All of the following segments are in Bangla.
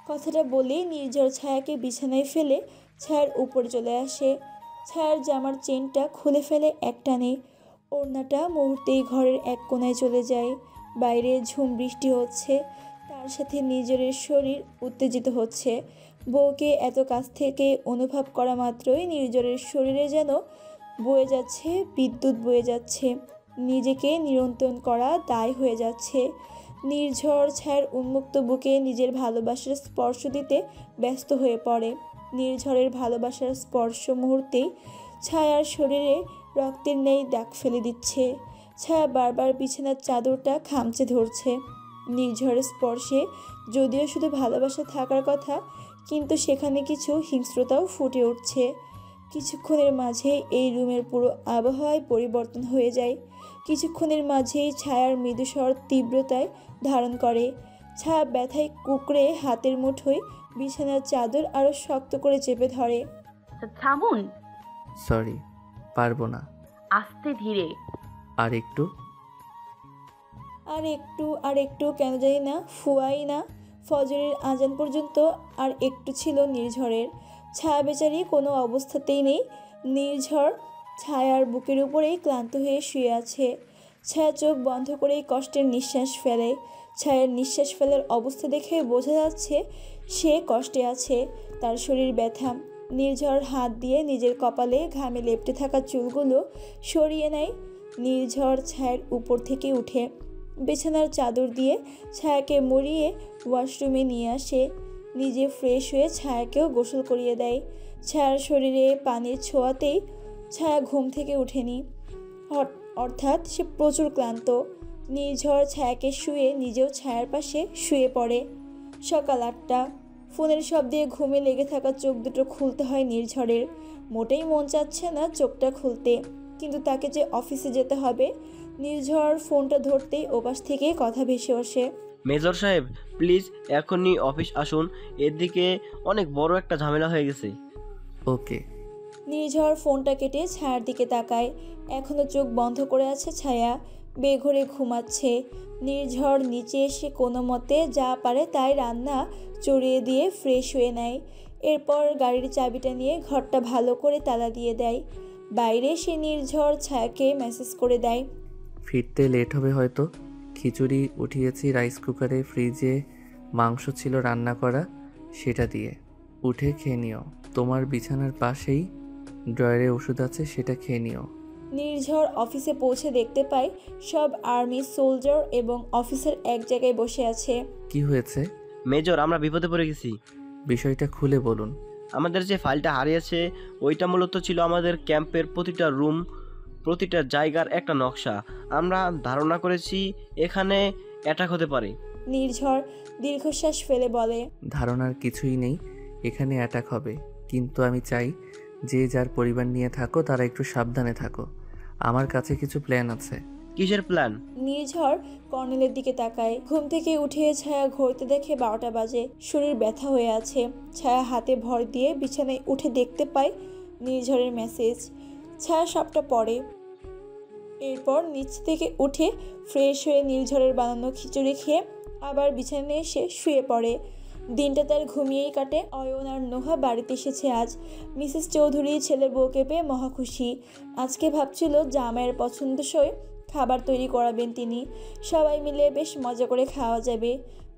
কথাটা বলেই নির্ঝর ছায়াকে বিছানায় ফেলে ছায়ার উপরে চলে আসে। ছায়ার জামার চেনটা খুলে ফেলে একটানে। ওড়নাটা মুহূর্তেই ঘরের এক কোণায় চলে যায়। বাইরে ঝুম বৃষ্টি হচ্ছে, তার সাথে নিজের শরীর উত্তেজিত হচ্ছে। বউকে এত কাছ থেকে অনুভব করা মাত্রই নির্ঝরের শরীরে যেন বয়ে যাচ্ছে, বিদ্যুৎ বয়ে যাচ্ছে। নিজেকে নিয়ন্ত্রণ করা দায় হয়ে যাচ্ছে। নির্ঝর ছায়ার উন্মুক্ত বুকে নিজের ভালোবাসার স্পর্শ দিতে ব্যস্ত হয়ে পড়ে। নির্ঝরের ভালোবাসার স্পর্শ মুহূর্তেই ছায়ার শরীরে রক্তের ন্যায় দাগ ফেলে দিচ্ছে। ছায়া বারবার বিছানার চাদরটা খামচে ধরছে। নির্ঝরের স্পর্শে যদিও শুধু ভালোবাসা থাকার কথা, কিন্তু সেখানে কিছু হিংস্রতাও ফুটে উঠছে। কিছুক্ষণের মাঝে এই রুমের পুরো আবহাওয়ায় পরিবর্তন হয়ে যায়। কিছুক্ষণের মাঝেই ছায়ার মৃদুস্বর তীব্রতায় ধারণ করে। ছায়া ব্যথায় কুঁকড়ে হাতের মুঠোয় বিছানার চাদর আরও শক্ত করে চেপে ধরে। থামুন। সরি, পারবো না। আস্তে ধীরে। আর একটু। আর একটু কেন জানি না ফুয়াই না। ফজরের আজান পর্যন্ত আর একটু ছিল নির্ঝরের। ছায়া বেচারি কোনো অবস্থাতেই নেই। নির্ঝর ছায়ার বুকের উপরেই ক্লান্ত হয়ে শুয়ে আছে। ছায়া চোখ বন্ধ করেই কষ্টের নিঃশ্বাস ফেলে। ছায়ার নিঃশ্বাস ফেলার অবস্থা দেখে বোঝা যাচ্ছে সে কষ্টে আছে, তার শরীর ব্যথা। নির্ঝর হাত দিয়ে নিজের কপালে ঘামে লেপ্টে থাকা চুলগুলো সরিয়ে নেয়। নির্ঝর ছায়ার উপর থেকে উঠে বিছানার চাদর দিয়ে ছায়াকে মুড়িয়ে ওয়াশরুমে নিয়ে আসে। নিজে ফ্রেশ হয়ে ছায়াকেও গোসল করিয়ে দেয়। ছায়ার শরীরে পানির ছোঁয়াতেই ছায়া ঘুম থেকে ওঠেনি, অর্থাৎ সে প্রচুর ক্লান্ত। নির্ঝর ছায়াকে শুয়ে নিজেও ছায়ার পাশে শুয়ে পড়ে। সকাল 8টা। ফোনের শব্দে ঘুমে লেগে থাকা চোখ দুটো খুলতে হয় নির্ঝরের। মোটেই মন চাচ্ছে না চোখটা খুলতে, কিন্তু তাকে যে অফিসে যেতে হবে। নির্ঝর ফোনটা ধরতেই ওপাশ থেকে কথা ভেসে আসে। মেজর সাহেব, প্লিজ এখনই অফিস আসুন, এদিকে অনেক বড় একটা ঝামেলা হয়ে গেছে। ওকে। নির্ঝর ফোনটা কেটে ছায়ার দিকে তাকায়। এখনও চোখ বন্ধ করে আছে ছায়া, বেঘরে ঘুমাচ্ছে। নির্ঝর নিচে এসে কোনো মতে যা পারে তাই রান্না চড়িয়ে দিয়ে ফ্রেশ হয়ে নেয়। এরপর গাড়ির চাবিটা নিয়ে ঘরটা ভালো করে তালা দিয়ে দেয়। বাইরে সে নির্ঝর ছায়াকে মেসেজ করে দেয়, ফিরতে লেট হবে হয়তো। খিচুড়ি উঠিয়েছি রাইস কুকারে, ফ্রিজে মাংস ছিল রান্না করা, সেটা দিয়ে উঠে খেয়ে নিও। তোমার বিছানার পাশেই ড্রয়ারে ওষুধ আছে, সেটা খেয়ে নিও। নির্ঝর অফিসে পৌঁছে দেখতে পায় সব আর্মি সোলজার এবং অফিসার এক জায়গায় বসে আছে। কি হয়েছে? মেজর, আমরা বিপদে পড়ে গেছি। বিষয়টা খুলে বলুন। আমাদের যে ফাইলটা হারিয়েছে ওইটা মূলত ছিল আমাদের ক্যাম্পের প্রতিটা রুম, প্রতিটা জায়গার একটা নকশা। আমরা ধারণা করেছি এখানে অ্যাটাক হতে পারে। নির্ঝর দীর্ঘশ্বাস ফেলে বলে, ধারণার কিছুই নেই, এখানে অ্যাটাক হবে। কিন্তু আমি চাই যে যার পরিবার নিয়ে থাকো তারা একটু সাবধানে থাকো। আমার কাছে কিছু প্ল্যান আছে। কিসের প্ল্যান? নির্ঝর কর্নেলের দিকে তাকায়। ঘুম থেকে উঠে ছায়া ঘড়িতে দেখে 12টা বাজে। শরীর ব্যথা হয়ে আছে। ছায়া হাতে ভর দিয়ে বিছানায় উঠে দেখতে পায় নির্ঝরের মেসেজ। ছায়া সবটা পড়ে। এরপর নিচ থেকে উঠে ফ্রেশ হয়ে নির্ঝরের বানানো খিচুড়ি খেয়ে আবার বিছানায় এসে শুয়ে পড়ে। দিনটা তার ঘুমিয়েই কাটে। অয়ন আর নোহা বাড়িতে এসেছে আজ। মিসেস চৌধুরী ছেলের বউকে পেয়ে মহা খুশি। আজকে ভাবছিল জামাইয়ের পছন্দসই খাবার তৈরি করাবেন তিনি। সবাই মিলে বেশ মজা করে খাওয়া যাবে।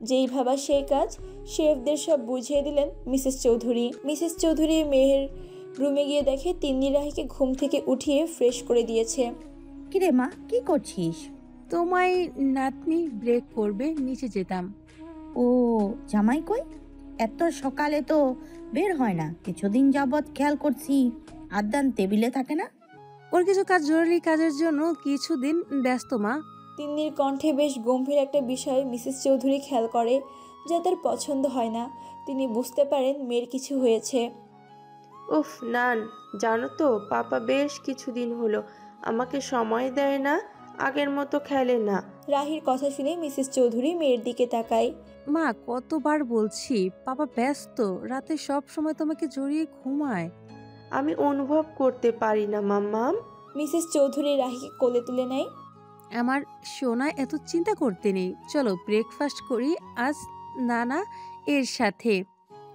যেই ভাবা সেই কাজ, শেফদের সব বুঝিয়ে দিলেন মিসেস চৌধুরী। মিসেস চৌধুরী মেয়ের রুমে গিয়ে দেখে তিন্নি রাহিকে ঘুম থেকে উঠিয়ে ফ্রেশ করে দিয়েছে। কিরে মা, কি করছিস? তোমায় নাতনি ব্রেক করবে, নিচে যেতাম। ও, জামাই কই? এত সকালে তো বের হয় না। কিছুদিন যাবৎ খেয়াল করছি আদান টেবিলে থাকে না। ওর কিছু কাজ, জরুরি কাজের জন্য কিছুদিন ব্যস্ত মা। তিন্নির কণ্ঠে বেশ গম্ভীর একটা বিষয় মিসেস চৌধুরী খেয়াল করে, যা তার পছন্দ হয় না। তিনি বুঝতে পারেন মেয়ের কিছু হয়েছে। উফ নান, জানো তো পাপা বেশ কিছুদিন হলো আমাকে সময় দেয় না, আগের মতো খেলে না। রাহির কথা শুনে মিসেস চৌধুরী মেয়ের দিকে তাকায়। মা, কতবার বলছি পাপা ব্যস্ত, রাতে সব সময় তোমাকে জড়িয়ে ঘুমায়। আমি অনুভব করতে পারি না মাম্মাম। মিসেস চৌধুরী রাহিকে কোলে তুলে নেয়। আমার সোনা, এত চিন্তা করতে নেই, চলো ব্রেকফাস্ট করি। আজ না না, এর সাথে।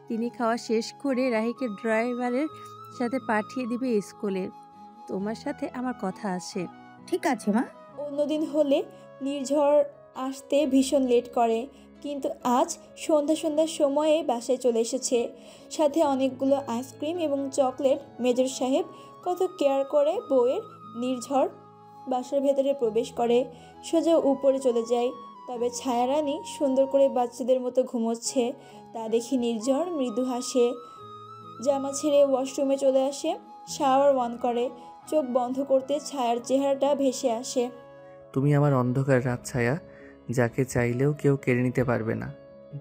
তিনি খাওয়া শেষ করে রাহিকে ড্রাইভারের সাথে পাঠিয়ে দিবে স্কুলে। তোমার সাথে আমার কথা আছে। ঠিক আছে মা। অন্যদিন হলে নির্ঝর আসতে ভীষণ লেট করে, কিন্তু আজ সন্ধ্যার সময়ে বাসায় চলে এসেছে। সাথে অনেকগুলো আইসক্রিম এবং চকলেট। মেজর সাহেব কত কেয়ার করে বউয়ের। নির্ঝর বাসার ভেতরে প্রবেশ করে, সোজা উপরে চলে যায়। তবে ছায়ারানী সুন্দর করে বাচ্চাদের মতো ঘুমোচ্ছে, তা দেখে নির্ঝর মৃদু হাসে। জামা ছেড়ে ওয়াশরুমে চলে আসে, শাওয়ার অন করে। চোখ বন্ধ করতে ছায়ার চেহারাটা ভেসে আসে। তুমি আমার অন্ধকার রাত ছায়া, যাকে চাইলেও কেউ কেড়ে নিতে পারবে না,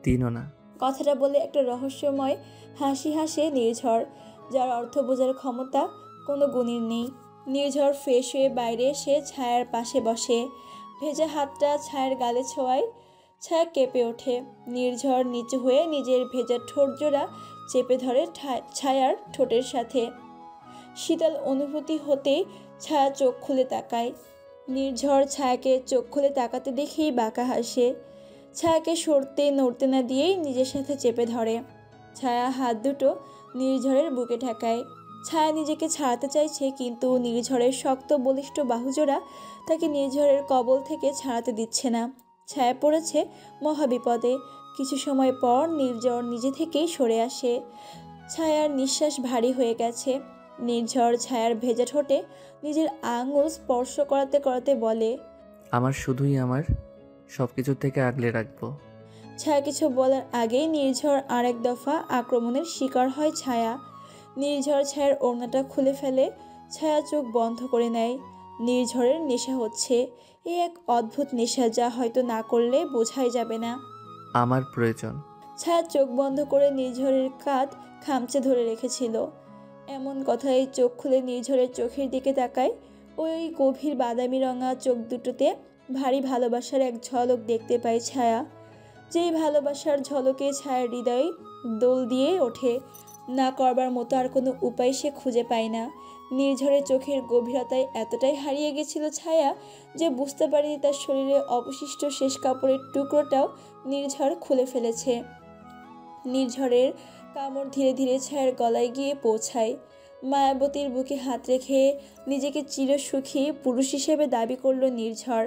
দিনও না। কথাটা বলে একটা রহস্যময় হাসি হাসে নির্ঝর, যার অর্থ বোঝার ক্ষমতা কোনো গুণীর নেই। নির্ঝর ফ্রেশ হয়ে বাইরে এসে ছায়ার পাশে বসে। ভেজা হাতটা ছায়ার গালে ছোঁয়ায় ছায়া কেঁপে ওঠে। নির্ঝর নিচু হয়ে নিজের ভেজা ঠোঁট জোড়া চেপে ধরে ছায়ার ঠোঁটের সাথে। শীতল অনুভূতি হতেই ছায়া চোখ খুলে তাকায়। নির্ঝর ছায়াকে চোখ খুলে তাকাতে দেখেই বাঁকা হাসে। ছায়াকে সরতে নড়তে না দিয়েই নিজের সাথে চেপে ধরে। ছায়া হাত দুটো নির্ঝরের বুকে ঠেকায়। ছায়া নিজেকে ছাড়াতে চাইছে, কিন্তু নির্ঝরের শক্ত বলিষ্ঠ বাহুজোড়া তাকে নির্ঝরের কবল থেকে ছাড়াতে দিচ্ছে না। ছায়া পড়েছে মহাবিপদে। কিছু সময় পর নির্ঝর নিজে থেকেই সরে আসে। ছায়ার নিঃশ্বাস ভারী হয়ে গেছে। নির্ঝর ছায়ার ভেজা ঠোঁটে নিজের আঙুল স্পর্শ করাতে করাতে বলে, আমার শুধুই আমার সব কিছু থেকে আগলে রাখবো। ছায়া কিছু বলার আগেই নির্ঝর আরেক দফা আক্রমণের শিকার হয় ছায়া। নির্ঝর ছায়ার ওড়নাটা খুলে ফেলে। ছায়া চোখ বন্ধ করে নেয়। নির্ঝরের নেশা হচ্ছে। এ এক অদ্ভুত নেশা, যা হয়তো না করলে বোঝাই যাবে না। আমার প্রয়োজন। ছায়া চোখ বন্ধ করে নির্ঝরের কাঁধ খামচে ধরে রেখেছিল। এমন কথায় চোখ খুলে নির্ঝরের চোখের দিকে তাকায়। ওই গভীর বাদামি রঙা চোখ দুটোতে ভারী ভালোবাসার এক ঝলক দেখতে পায় ছায়া। যেই ভালোবাসার ঝলকে ছায়ার হৃদয় দোল দিয়ে ওঠে। না করবার মতো আর কোনো উপায় সে খুঁজে পায় না। নির্ঝরের চোখের গভীরতায় এতটাই হারিয়ে গেছিল ছায়া যে বুঝতে পারেনি তার শরীরে অবশিষ্ট শেষ কাপড়ের টুকরোটাও নির্ঝর খুলে ফেলেছে। নির্ঝরের কামড় ধীরে ধীরে ছায়ার গলায় গিয়ে পৌঁছায়। মায়াবতীর বুকে হাত রেখে নিজেকে চিরসুখী পুরুষ হিসেবে দাবি করল নির্ঝর।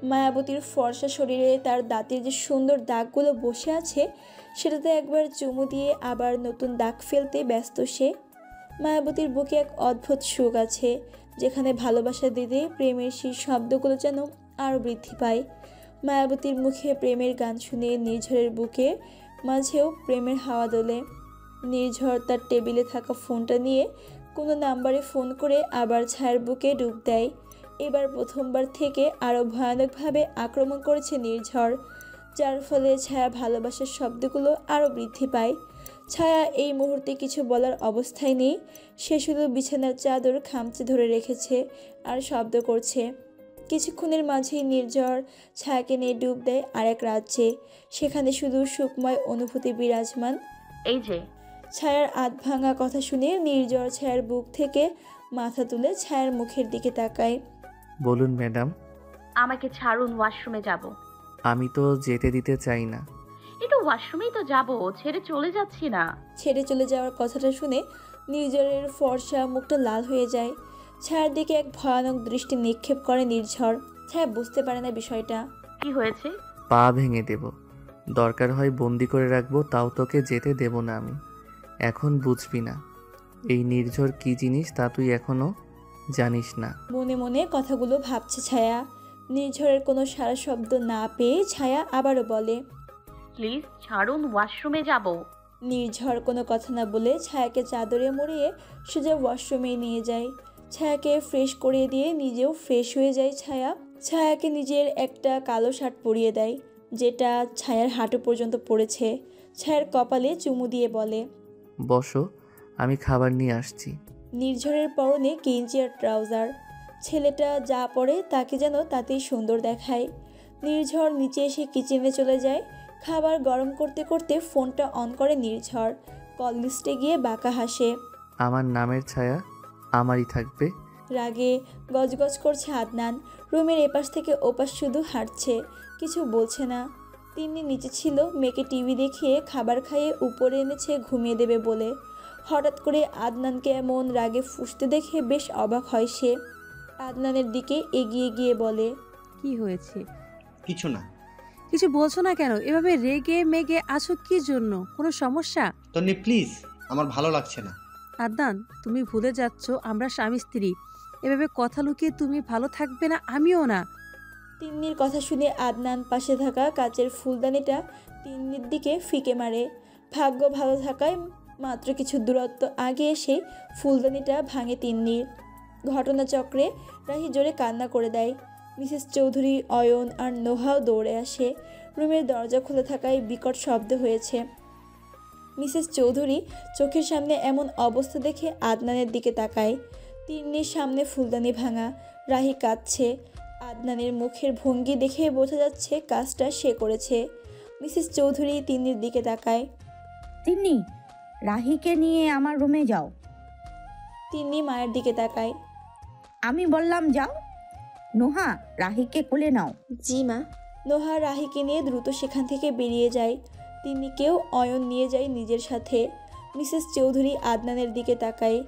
মায়াবতীর ফর্সা শরীরে তার দাঁতের যে সুন্দর দাগগুলো বসে আছে, সেটাতে একবার চুমু দিয়ে আবার নতুন দাগ ফেলতে ব্যস্ত সে। মায়াবতীর বুকে এক অদ্ভুত সুখ আছে, যেখানে ভালোবাসা দিতে প্রেমের সেই শব্দগুলো যেন আরও বৃদ্ধি পায়। মায়াবতীর মুখে প্রেমের গান শুনে নির্ঝরের বুকে মাঝেও প্রেমের হাওয়া দোলে। নির্ঝর তার টেবিলে থাকা ফোনটা নিয়ে কোনো নাম্বারে ফোন করে আবার ছায়ার বুকে ডুব দেয়। এবার প্রথমবার থেকে আরও ভয়ানকভাবে আক্রমণ করেছে নির্ঝর, যার ফলে ছায়া ভালোবাসার শব্দগুলো আরও বৃদ্ধি পায়। ছায়া এই মুহূর্তে কিছু বলার অবস্থায় নেই। সে শুধু বিছানার চাদর খামচে ধরে রেখেছে আর শব্দ করছে। কিছুক্ষণের মাঝেই নির্ঝর ছায়াকে নিয়ে ডুব দেয় আরেক রাজ্যে। সেখানে শুধু সুখময় অনুভূতি বিরাজমান। এই যে ছায়ার আধভাঙা কথা শুনে নির্ঝর ছায়ার বুক থেকে মাথা তুলে ছায়ার মুখের দিকে তাকায়। বলুন ম্যাডাম। আমাকে ছাড়ুন, ওয়াশরুমে যাব। আমি তো যেতে দিতে চাই না। একটু ওয়াশরুমেই তো যাব, ছেড়ে চলে যাচ্ছি না। ছেড়ে চলে যাওয়ার কথাটা শুনে নির্ঝরের ফর্সা মুখটা লাল হয়ে যায়। ছায়ার দিকে এক ভয়ানক দৃষ্টি নিক্ষেপ করে নির্ঝর। ছায়া বুঝতে পারে না বিষয়টা। কি হয়েছে? পা ভেঙে দেব, দরকার হয় বন্দি করে রাখবো, তাও তোকে যেতে দেব না আমি। এখন বুঝবি না এই নির্ঝর কি জিনিস, তা তুই এখনো জানিস না। মনে মনে কথাগুলো ভাবছে ছায়া। নির্ঝরের কোনো সারা শব্দ না পেয়ে ছায়া আবারও বলে, প্লিজ ছাড়ুন, ওয়াশরুমে যাব। নির্ঝর কোনো কথা না বলে ছায়াকে চাদরে মুড়িয়ে সোজা ওয়াশরুমে নিয়ে যায়। ছায়াকে ফ্রেশ করিয়ে দিয়ে নিজেও ফ্রেশ হয়ে যায় ছায়া। ছায়াকে নিজের একটা কালো শার্ট পরিয়ে দেয়, যেটা ছায়ার হাঁটু পর্যন্ত পড়েছে। ছায়ার কপালে চুমু দিয়ে বলে, বসো, আমি খাবার নিয়ে আসছি। নির্ঝরের পরনে গেঞ্জি আর ট্রাউজার। ছেলেটা যা পরে তাকে যেন তাতেই সুন্দর দেখায়। নির্ঝর নিচে এসে কিচেনে চলে যায়। খাবার গরম করতে করতে ফোনটা অন করে নির্ঝর। কল লিস্টে গিয়ে বাঁকা হাসে। আমার নামের ছায়া আমারই থাকবে। রাগে গজগজ করছে আদনান। রুমের এপাশ থেকে ওপাশ শুধু হাঁটছে, কিছু বলছে না। তিন্নি নিচে ছিল, মেয়েকে টিভি দেখিয়ে খাবার খাইয়ে উপরে এনেছে ঘুমিয়ে দেবে বলে। হঠাৎ করে আদনানকে এমন রাগে ফুঁসতে দেখে বেশ অবাক হয় সে। আদনানের দিকে এগিয়ে গিয়ে বলে, কি হয়েছে? কিছু না। কিছু বলছো না কেন? এভাবে রেগে মেগে আছো কি জন্য? কোনো সমস্যা? তন্নি প্লিজ, আমার ভালো লাগছে না। আদনান, তুমি ভুলে যাচ্ছ আমরা স্বামী স্ত্রী। এভাবে কথা লুকিয়ে তুমি ভালো থাকবে না, আমিও না। তিন্নির কথা শুনে আদনান পাশে থাকা কাচের ফুলদানিটা তিন্নির দিকে ফিকে মারে। ভাগ্য ভালো থাকায় মাত্র কিছু দূরত্ব আগে এসে ফুলদানিটা ভাঙে তিন্নির। ঘটনাচক্রে রাহি জোরে কান্না করে দেয়। মিসেস চৌধুরী, অয়ন আর নোহাও দৌড়ে আসে। রুমের দরজা খুলে থাকায় বিকট শব্দ হয়েছে। মিসেস চৌধুরী চোখের সামনে এমন অবস্থা দেখে আদনানের দিকে তাকায়। তিন্নির সামনে ফুলদানি ভাঙা, রাহি কাঁদছে। আদনানের মুখের ভঙ্গি দেখে বোঝা যাচ্ছে কাজটা সে করেছে। মিসেস চৌধুরী তিন্নির দিকে তাকায়। তিন্নি, রাহিকে নিয়ে আমার রুমে যাও। তিন্নি মায়ের দিকে তাকায়। আমি বললাম যাও। নোহা, রাহিকে কোলে নাও। জি মা। নোহা রাহিকে নিয়ে দ্রুত সেখান থেকে বেরিয়ে যায়। তিন্নিকেও অয়ন নিয়ে যায় নিজের সাথে। মিসেস চৌধুরী আদনানের দিকে তাকায়।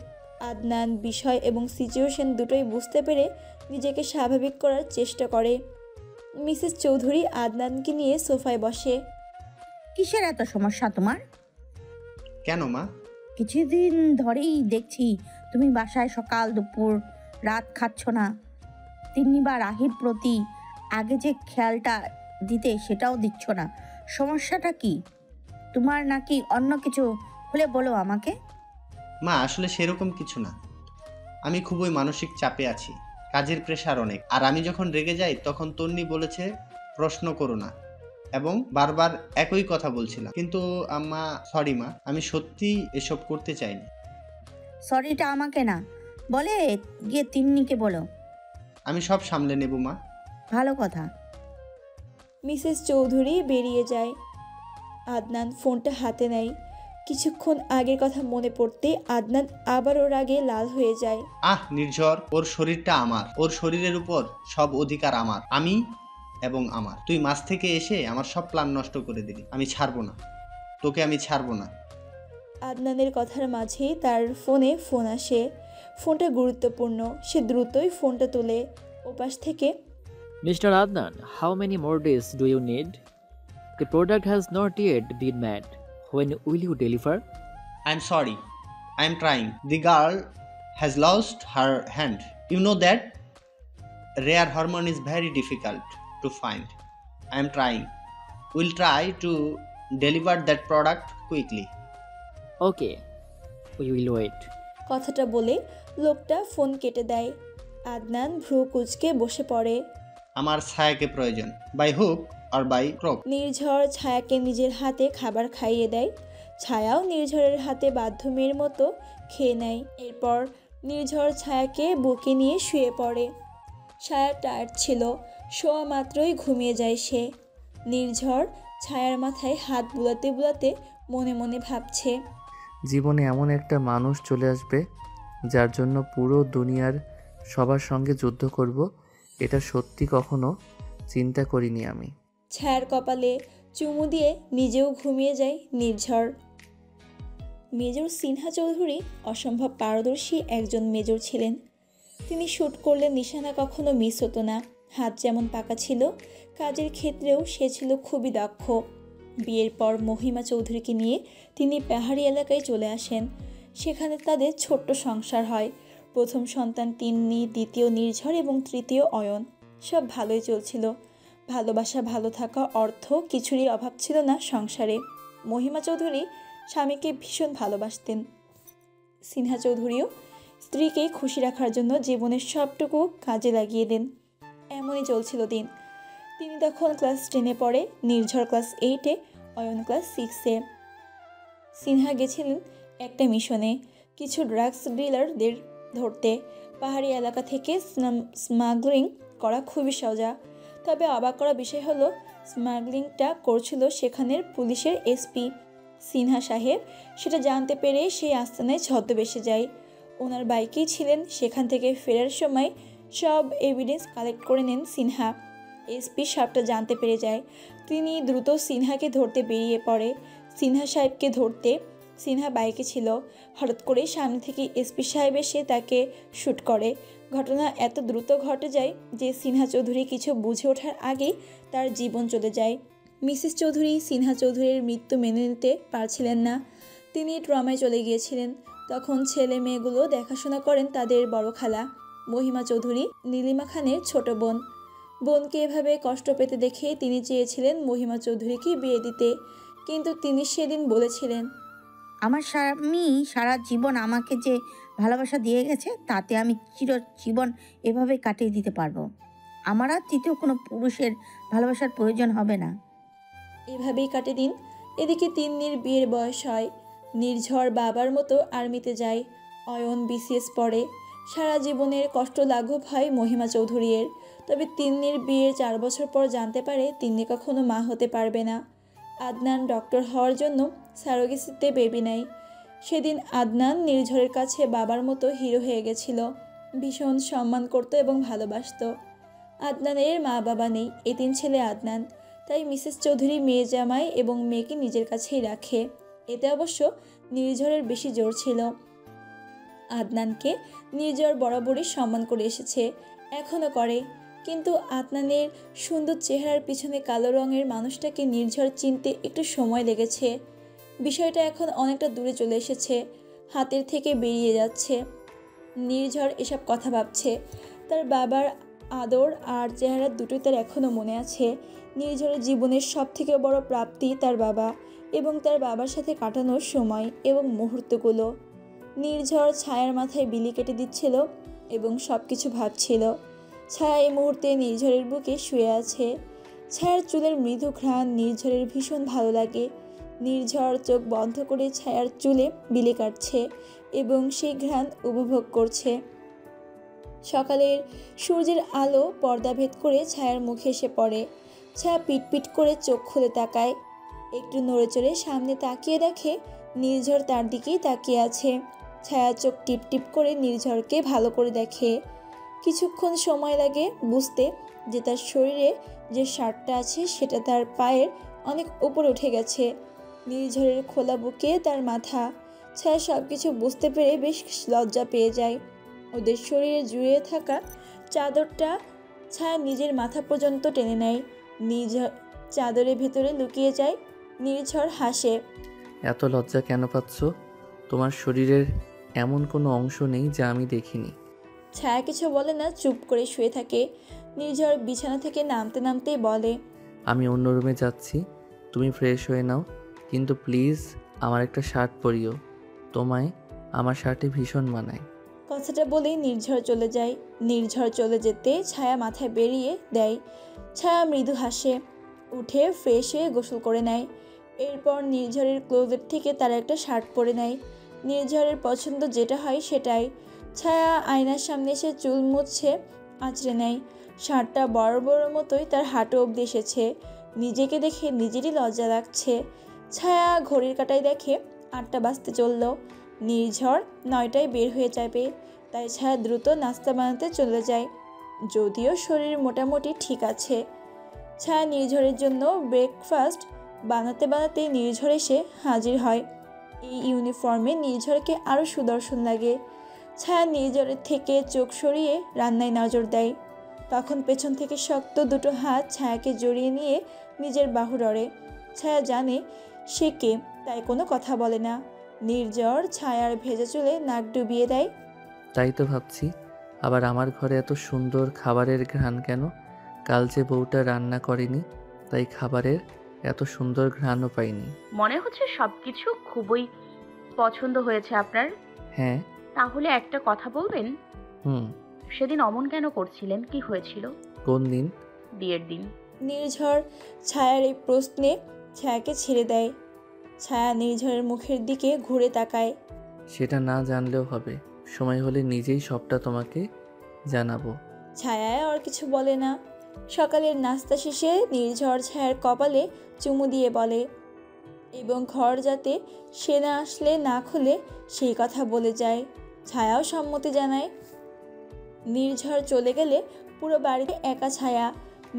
আদনান বিষয় এবং সিচুয়েশন দুটোই বুঝতে পেরে নিজেকে স্বাভাবিক করার চেষ্টা করে। মিসেস চৌধুরী আদনানকে নিয়ে সোফায় বসে। কিসের এত সমস্যা তোমার? কেন মা? কিছুদিন ধরেই দেখছি তুমি বাসায় সকাল দুপুর রাত খাচ্ছ না। তিন্নি বা রাহির প্রতি আগে যে খেয়ালটা দিতে সেটাও দিচ্ছ না। সমস্যাটা কি তোমার? নাকি অন্য কিছু হলে বলো আমাকে। মা আসলে সেরকম কিছু না। আমি খুবই মানসিক চাপে আছি, কাজের প্রেশার অনেক। আর আমি যখন রেগে যাই তখন তন্নি বলেছে প্রশ্ন করো না, এবং বারবার একই কথা বলছিলাম। কিন্তু আম্মা সরি মা, আমি সত্যি এসব করতে চাইনি। সরিটা আমাকে না বলে গিয়ে তিন্নিকে বলো। আমি সব সামলে নেব মা। ভালো কথা। মিসেস চৌধুরী বেরিয়ে যায়। আদনান ফোনটা হাতে নেয়। কিছুক্ষণ আগের কথা মনে পড়তে আদনান আবারও রাগে লাল হয়ে যায়। নির্ঝর, ওর শরীরটা আমার, ওর শরীরের উপর সব অধিকার আমার, আমি এবং আমার। তুই মাঝ থেকে এসে আমার সব প্ল্যান নষ্ট করে দিলি। আমি ছাড়বো না তোকে, আমি ছাড়বো না। আদনানের কথার মাঝেই তার ফোনে ফোন আসে। ফোনটা গুরুত্বপূর্ণ। সে দ্রুতই ফোনটা তোলে। ওপাশ থেকে, Mr. Adnan, how many more days do you need? The product has not yet been made. When will you deliver? I'm sorry, I'm trying. The girl has lost her hand. You know that rare hormone is very difficult to find. I'm trying. We'll try to deliver that product quickly. Okay, we will wait. কথাটা বলে লোকটা ফোন কেটে দেয়। আদনান ভ্রু কুঁচকে বসে পড়ে। আমার ছায়াকে প্রয়োজন, বাই হুক আর বাই ক্রক। নির্ঝর ছায়াকে নিজের হাতে খাবার খাইয়ে দেয়। ছায়াও নির্ঝরের হাতে বাধ্য মেয়ের মতো খেয়ে নেয়। এরপর নির্ঝর ছায়াকে বুকে নিয়ে শুয়ে পড়ে। ছায়া টায়ার্ড ছিল, শোয়া মাত্রই ঘুমিয়ে যায় সে। নির্ঝর ছায়ার মাথায় হাত বুলাতে বুলাতে মনে মনে ভাবছে, জীবনে এমন একটা মানুষ চলে আসবে যার জন্য পুরো দুনিয়ার সবার সঙ্গে যুদ্ধ করব। এটা সত্যি কখনো চিন্তা করিনি আমি। ছায়ার কপালে চুমু দিয়ে নিজেও ঘুমিয়ে যায় নির্ঝর। মেজর সিনহা চৌধুরী অসম্ভব পারদর্শী একজন মেজর ছিলেন। তিনি শ্যুট করলে নিশানা কখনো মিস হতো না। হাত যেমন পাকা ছিল, কাজের ক্ষেত্রেও সে ছিল খুবই দক্ষ। বিয়ের পর মহিমা চৌধুরীকে নিয়ে তিনি পাহাড়ি এলাকায় চলে আসেন। সেখানে তাদের ছোট্ট সংসার হয়। প্রথম সন্তান তিন্নি, দ্বিতীয় নির্ঝর এবং তৃতীয় অয়ন। সব ভালোই চলছিল। ভালোবাসা, ভালো থাকা, অর্থ কিছুরই অভাব ছিল না সংসারে। মহিমা চৌধুরী স্বামীকে ভীষণ ভালোবাসতেন। সিনহা চৌধুরীও স্ত্রীকে খুশি রাখার জন্য জীবনের সবটুকু কাজে লাগিয়ে দেন। এমনই চলছিল দিন। তিনি তখন ক্লাস 10-এ পড়ে, নির্ঝর ক্লাস 8-এ, অয়ন ক্লাস 6-এ। সিনহা গেছিলেন একটা মিশনে, কিছু ড্রাগস ডিলারদের ধরতে। পাহাড়ি এলাকা থেকে স্মাগলিং করা খুবই সোজা। তবে অবাক করা বিষয় হলো, স্মাগলিংটা করছিল সেখানের পুলিশের এসপি সিনহা সাহেব। সেটা জানতে পেরে সেই আস্তানায় ছদ্মবেশে যায়। ওনার বাইকেই ছিলেন। সেখান থেকে ফেরার সময় সব এভিডেন্স কালেক্ট করে নেন সিনহা। এসপি সবটা জানতে পেরে যায়। তিনি দ্রুত সিনহাকে ধরতে বেরিয়ে পড়ে। সিনহা সাহেবকে ধরতে সিনহা বাইকে ছিল। হঠাৎ করে সামনে থেকে এসপি সাহেব এসে তাকে শ্যুট করে। ঘটনা এত দ্রুত ঘটে যায় যে সিনহা চৌধুরী কিছু বুঝে ওঠার আগেই তার জীবন চলে যায়। মিসেস চৌধুরী সিনহা চৌধুরীর মৃত্যু মেনে নিতে পারছিলেন না। তিনি ট্রমায় চলে গিয়েছিলেন। তখন ছেলে মেয়েগুলো দেখাশোনা করেন তাদের বড় খালা মহিমা চৌধুরী, নীলিমা খানের ছোট বোন। বোনকে এভাবে কষ্ট পেতে দেখে তিনি চেয়েছিলেন মহিমা চৌধুরীকে বিয়ে দিতে, কিন্তু তিনি সেদিন বলেছিলেন, আমার স্বামী সারা জীবন আমাকে যে ভালোবাসা দিয়ে গেছে তাতে আমি চিরজীবন এভাবে কাটিয়ে দিতে পারবো। আমার আর তৃতীয় কোনো পুরুষের ভালোবাসার প্রয়োজন হবে না। এভাবেই কাটে দিন। এদিকে তিন্নির বিয়ের বয়স হয়। নির্ঝর বাবার মতো আর্মিতে যায়। অয়ন বিসিএস পড়ে। সারা জীবনের কষ্ট লাঘব হয় মহিমা চৌধুরীর। তবে তিন্নির বিয়ের 4 বছর পর জানতে পারে তিন্নি কখনো মা হতে পারবে না। আদনান ডক্টর হওয়ার জন্য সারোগেসিতে বেবি নেয়। সেদিন আদনান নির্ঝরের কাছে বাবার মতো হিরো হয়ে গেছিল। ভীষণ সম্মান করত এবং ভালোবাসত। আদনানের মা বাবা নেই, এতিম ছেলে আদনান। তাই মিসেস চৌধুরী মেয়ে জামাই এবং মেয়েকে নিজের কাছেই রাখে। এতে অবশ্য নির্ঝরের বেশি জোর ছিল। আদনানকে নির্ঝর বরাবরই সম্মান করে এসেছে, এখনও করে। কিন্তু আদনানের সুন্দর চেহারার পিছনে কালো রঙের মানুষটাকে নির্ঝর চিনতে একটু সময় লেগেছে। বিষয়টা এখন অনেকটা দূরে চলে এসেছে, হাতের থেকে বেরিয়ে যাচ্ছে। নির্ঝর এসব কথা ভাবছে। তার বাবার আদর আর চেহারা দুটোই তার এখনও মনে আছে। নির্ঝরের জীবনের সবথেকে বড় প্রাপ্তি তার বাবা এবং তার বাবার সাথে কাটানোর সময় এবং মুহূর্তগুলো। নির্ঝর ছায়ার মাথায় বিলি কেটে দিচ্ছিল এবং সব কিছু ভাবছিল। ছায়া এই মুহূর্তে নির্ঝরের বুকে শুয়ে আছে। ছায়ার চুলের মৃদু ঘ্রাণ নির্ঝরের ভীষণ ভালো লাগে। নির্ঝর চোখ বন্ধ করে ছায়ার চুলে বিলি কাটছে এবং সেই ঘ্রাণ উপভোগ করছে। সকালের সূর্যের আলো পর্দা ভেদ করে ছায়ার মুখে এসে পড়ে। ছায়া পিটপিট করে চোখ খুলে তাকায়। একটু নড়েচড়ে সামনে তাকিয়ে দেখে নির্ঝর তার দিকেই তাকিয়ে আছে। ছায়া চোখ টিপ টিপ করে নির্ঝরকে ভালো করে দেখে। কিছুক্ষণ সময় লাগে বুঝতে যে তার শরীরে যে শার্টটা আছে সেটা তার পায়ের অনেক উপরে উঠে গেছে। নির্ঝরের খোলা বুকে তার মাথা। ছায়া সব কিছু বুঝতে পেরে বেশ লজ্জা পেয়ে যায়। ওদের শরীরে জুড়ে থাকা চাদরটা ছায়া নিজের মাথা পর্যন্ত টেনে নেয়। নির্ঝর চাদরের ভেতরে লুকিয়ে যায়। নির্ঝর হাসে। এত লজ্জা কেন পাচ্ছ? তোমার শরীরের এমন কোনো অংশ নেই যা আমি দেখিনি। ছায়া কিছু বলে না, চুপ করে শুয়ে থাকে। নির্ঝর বিছানা থেকে নামতে নামতেই বলে, আমি অন্য রুমে যাচ্ছি, তুমি ফ্রেশ হয়ে নাও, কিন্তু প্লিজ আমার একটা শার্ট পরিও, তোমায় আমার শার্টে ভীষণ মানায়। কথাটা বলেই নির্ঝর চলে যায়। নির্ঝর চলে যেতে ছায়া মাথায় বেরিয়ে দেয়। ছায়া মৃদু হাসে, উঠে ফ্রেশ হয়ে গোসল করে নেয়। এরপর নির্ঝরের ক্লোজেট থেকে তার একটা শার্ট পরে নেয়। নির্ঝরের পছন্দ যেটা হয় সেটাই। ছায়া আয়নার সামনে এসে চুল মুছছে, আঁচড়ে নেয়। শার্টটা বড় বড় মতোই তার হাঁটু অবধি এসেছে। নিজেকে দেখে নিজেরই লজ্জা লাগছে। ছায়া ঘড়ির কাঁটায় দেখে 8টা বাজতে চলল। নির্ঝর 9টায় বের হয়ে যাবে, তাই ছায়া দ্রুত নাস্তা বানাতে চলে যায়। যদিও শরীর মোটামুটি ঠিক আছে। ছায়া নির্ঝরের জন্য ব্রেকফাস্ট বানাতে বানাতে নির্ঝর এসে হাজির হয়। এই ইউনিফর্মে নির্ঝরকে আরও সুদর্শন লাগে। ছায়া নির্ঝরের থেকে চোখ সরিয়ে রান্নায় নজর দেয়। তখন পেছন থেকে শক্ত দুটো হাত ছায়াকে জড়িয়ে নিয়ে নিজের বাহু ডরে। ছায়া জানে সে কে, তাই কোনো কথা বলে না। নির্ঝর ছায়ার ভেজা চুলে নাক ডুবিয়ে দেয়। তাই তো ভাবছি, আবার আমার ঘরে এত সুন্দর খাবারের ঘ্রাণ কেন? কাল যে বউটা রান্না করেনি, তাই খাবারের এত সুন্দর ঘ্রাণও পাইনি। মনে হচ্ছে সবকিছু খুবই পছন্দ হয়েছে আপনার। হ্যাঁ। তাহলে একটা কথা বলবেন? সেদিন অমন কেন করছিলেন? কি হয়েছিল? কোন দিন? বিয়ের দিন। নির্ঝর ছায়ার এই প্রশ্নে ছায়াকে ছেড়ে দেয়। ছায়া নির্ঝরের মুখের দিকে ঘুরে তাকায়। সেটা না জানলেও হবে, সময় হলে নিজেই সবটা তোমাকে জানাবো। ছায়া আর কিছু বলে না। সকালের নাস্তা শেষে নির্ঝর ছায়ার কপালে চুমু দিয়ে বলে এবং ঘর যাতে সে না আসলে না খুলে সেই কথা বলে যায়। ছায়াও সম্মতি জানায়। নির্ঝর চলে গেলে পুরো বাড়িতে একা ছায়া।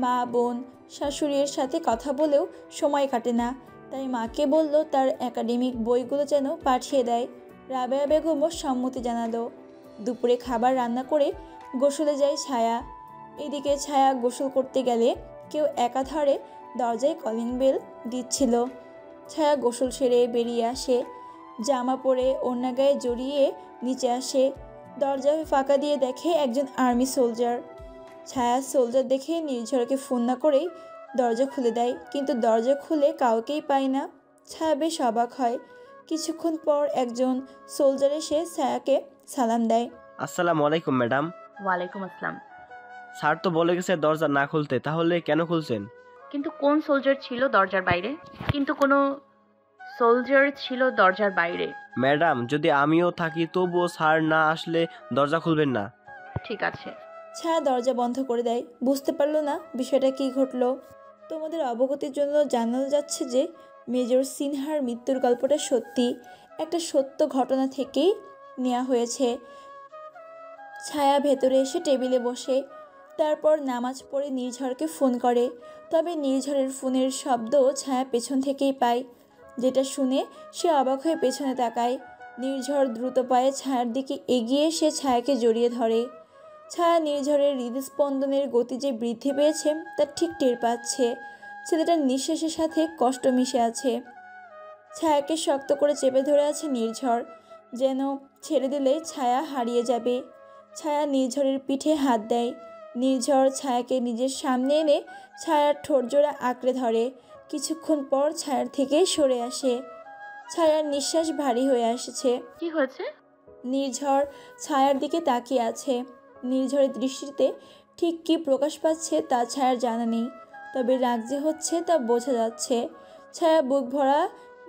মা, বোন, শাশুড়ির সাথে কথা বলেও সময় কাটে না, তাই মাকে বলল তার একাডেমিক বইগুলো যেন পাঠিয়ে দেয়। রাবেয়া বেগমও সম্মতি জানালো। দুপুরে খাবার রান্না করে গোসলে যায় ছায়া। এদিকে ছায়া গোসল করতে গেলে কেউ একাধারে দরজায় কলিং বেল দিচ্ছিল। ছায়া গোসল সেরে বেরিয়ে আসে, জামা পরে ওড়না গায়ে জড়িয়ে নিচে আসে। দরজা ফাঁকা দিয়ে দেখে একজন আর্মি সোলজার। ছায়া সোলজার দেখে নির্ঝরকে ফোন না করেই দরজা খুলে দেয়, কিন্তু দরজা খুলে কাউকেই পায় না। ছায়া বেশ অবাক হয়। কিছুক্ষণ পর একজন সোলজার এসে ছায়াকে সালাম দেয়। আসসালামু আলাইকুম ম্যাডাম। ওয়ালাইকুম আসসালাম। স্যার তো বলে গেছে দরজা না খুলতে, তাহলে কেন খুলছেন? কিন্তু কোন সোলজার ছিল দরজার বাইরে? কিন্তু কোনো সোলজার ছিল দরজার বাইরে। ম্যাডাম, যদি আমিও থাকি তবুও স্যার না আসলে দরজা খুলবেন না? ঠিক আছে। ছায়া দরজা বন্ধ করে দেয়। বুঝতে পারলো না বিষয়টা কী ঘটলো। তোমাদের অবগতির জন্য জানানো যাচ্ছে যে মেজর সিনহার মৃত্যুর গল্পটা সত্যি, একটা সত্য ঘটনা থেকেই নেওয়া হয়েছে। ছায়া ভেতরে এসে টেবিলে বসে, তারপর নামাজ পড়ে নির্ঝরকে ফোন করে। তবে নির্ঝরের ফোনের শব্দ ছায়া পেছন থেকেই পায়, যেটা শুনে সে অবাক হয়ে পেছনে তাকায়। নির্ঝর দ্রুত পায়ে ছায়ার দিকে এগিয়ে এসে ছায়াকে জড়িয়ে ধরে। ছায়া নির্ঝরের হৃদস্পন্দনের গতি যে বৃদ্ধি পেয়েছে তা ঠিক টের পাচ্ছে। ছেলেটার নিঃশ্বাসের সাথে কষ্ট মিশে আছে। ছায়াকে শক্ত করে চেপে ধরে আছে নির্ঝর, যেন ছেড়ে দিলে ছায়া হারিয়ে যাবে। ছায়া নির্ঝরের পিঠে হাত দেয়। নির্ঝর ছায়াকে নিজের সামনে এনে ছায়ার ঠোঁটজোড়া আঁকড়ে ধরে। কিছুক্ষণ পর ছায়ার থেকে সরে আসে। ছায়ার নিঃশ্বাস ভারী হয়ে আসছে। কি হয়েছে? নির্ঝর ছায়ার দিকে তাকিয়ে আছে। নির্ঝরের দৃষ্টিতে ঠিক কী প্রকাশ পাচ্ছে তা ছায়ার জানা নেই, তবে রাগ যে হচ্ছে তা বোঝা যাচ্ছে। ছায়া বুক ভরা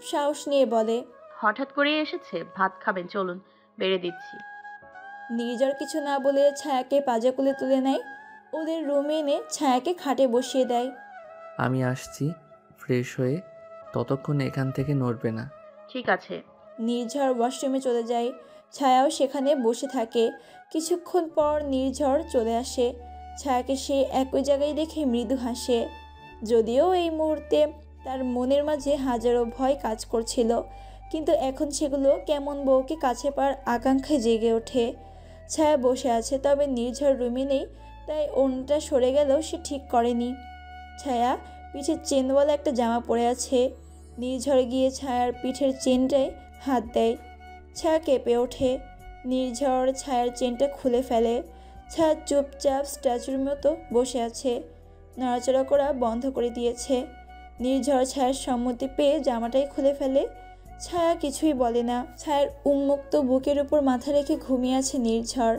সাহস নিয়ে বলে, হঠাৎ করে এসেছে, ভাত খাবেন, চলুন বেড়ে দিচ্ছি। নির্ঝর কিছু না বলে ছায়াকে পাজাকুলে তুলে নেয়। ওদের রুমে এনে ছায়াকে খাটে বসিয়ে দেয়। আমি আসছি ফ্রেশ হয়ে, ততক্ষণ এখান থেকে নড়বে না। ঠিক আছে। নির্ঝর ওয়াশরুমে চলে যায়। ছায়াও সেখানে বসে থাকে। কিছুক্ষণ পর নির্ঝর চলে আসে। ছায়াকে সে একই জায়গায় দেখে মৃদু হাসে। যদিও এই মুহূর্তে তার মনের মাঝে হাজারো ভয় কাজ করছিল, কিন্তু এখন সেগুলো কেমন বউকে কাছে পাওয়ার আকাঙ্ক্ষায় জেগে ওঠে। ছায়া বসে আছে, তবে নির্ঝর রুমে নেই, তাই ওড়নাটা সরে গেলেও সে ঠিক করেনি। ছায়া পিঠের চেনওয়ালা একটা জামা পরে আছে। নির্ঝর গিয়ে ছায়ার পিঠের চেনটায় হাত দেয়। ছায়া কেঁপে ওঠে। নির্ঝর ছায়ার চেনটা খুলে ফেলে। ছায়া চুপচাপ স্ট্যাচুর মতো বসে আছে, নড়াচড়া করা বন্ধ করে দিয়েছে। নির্ঝর ছায়ার সম্মতি পেয়ে জামাটাই খুলে ফেলে। ছায়া কিছুই বলে না। ছায়ার উন্মুক্ত বুকের উপর মাথা রেখে ঘুমিয়ে আছে নির্ঝর।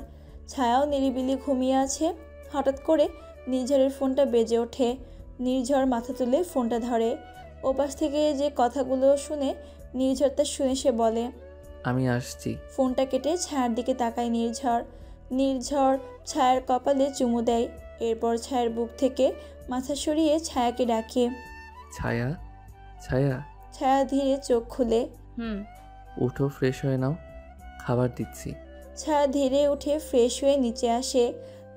ছায়াও নিরিবিলি ঘুমিয়ে আছে। হঠাৎ করে নির্ঝরের ফোনটা বেজে ওঠে। নির্ঝর মাথা তুলে ফোনটা ধরে। ওপাশ থেকে যে কথাগুলো শুনে নির্ঝর তা শুনে সে বলে, আমি আসছি। ফোনটা কেটে ছায়ার দিকে তাকায় নির্ঝর। নির্ঝর ছায়ার কপালে চুমু দেয়। এরপর ছায়ার বুক থেকে মাথা সরিয়ে ছায়াকে ডাকে। ছায়া, ছায়া। ছায়া ধীরে চোখ খুলে। উঠো, ফ্রেশ হয়ে নাও, খাবার দিচ্ছি। ছায়া ধীরে উঠে ফ্রেশ হয়ে নিচে আসে।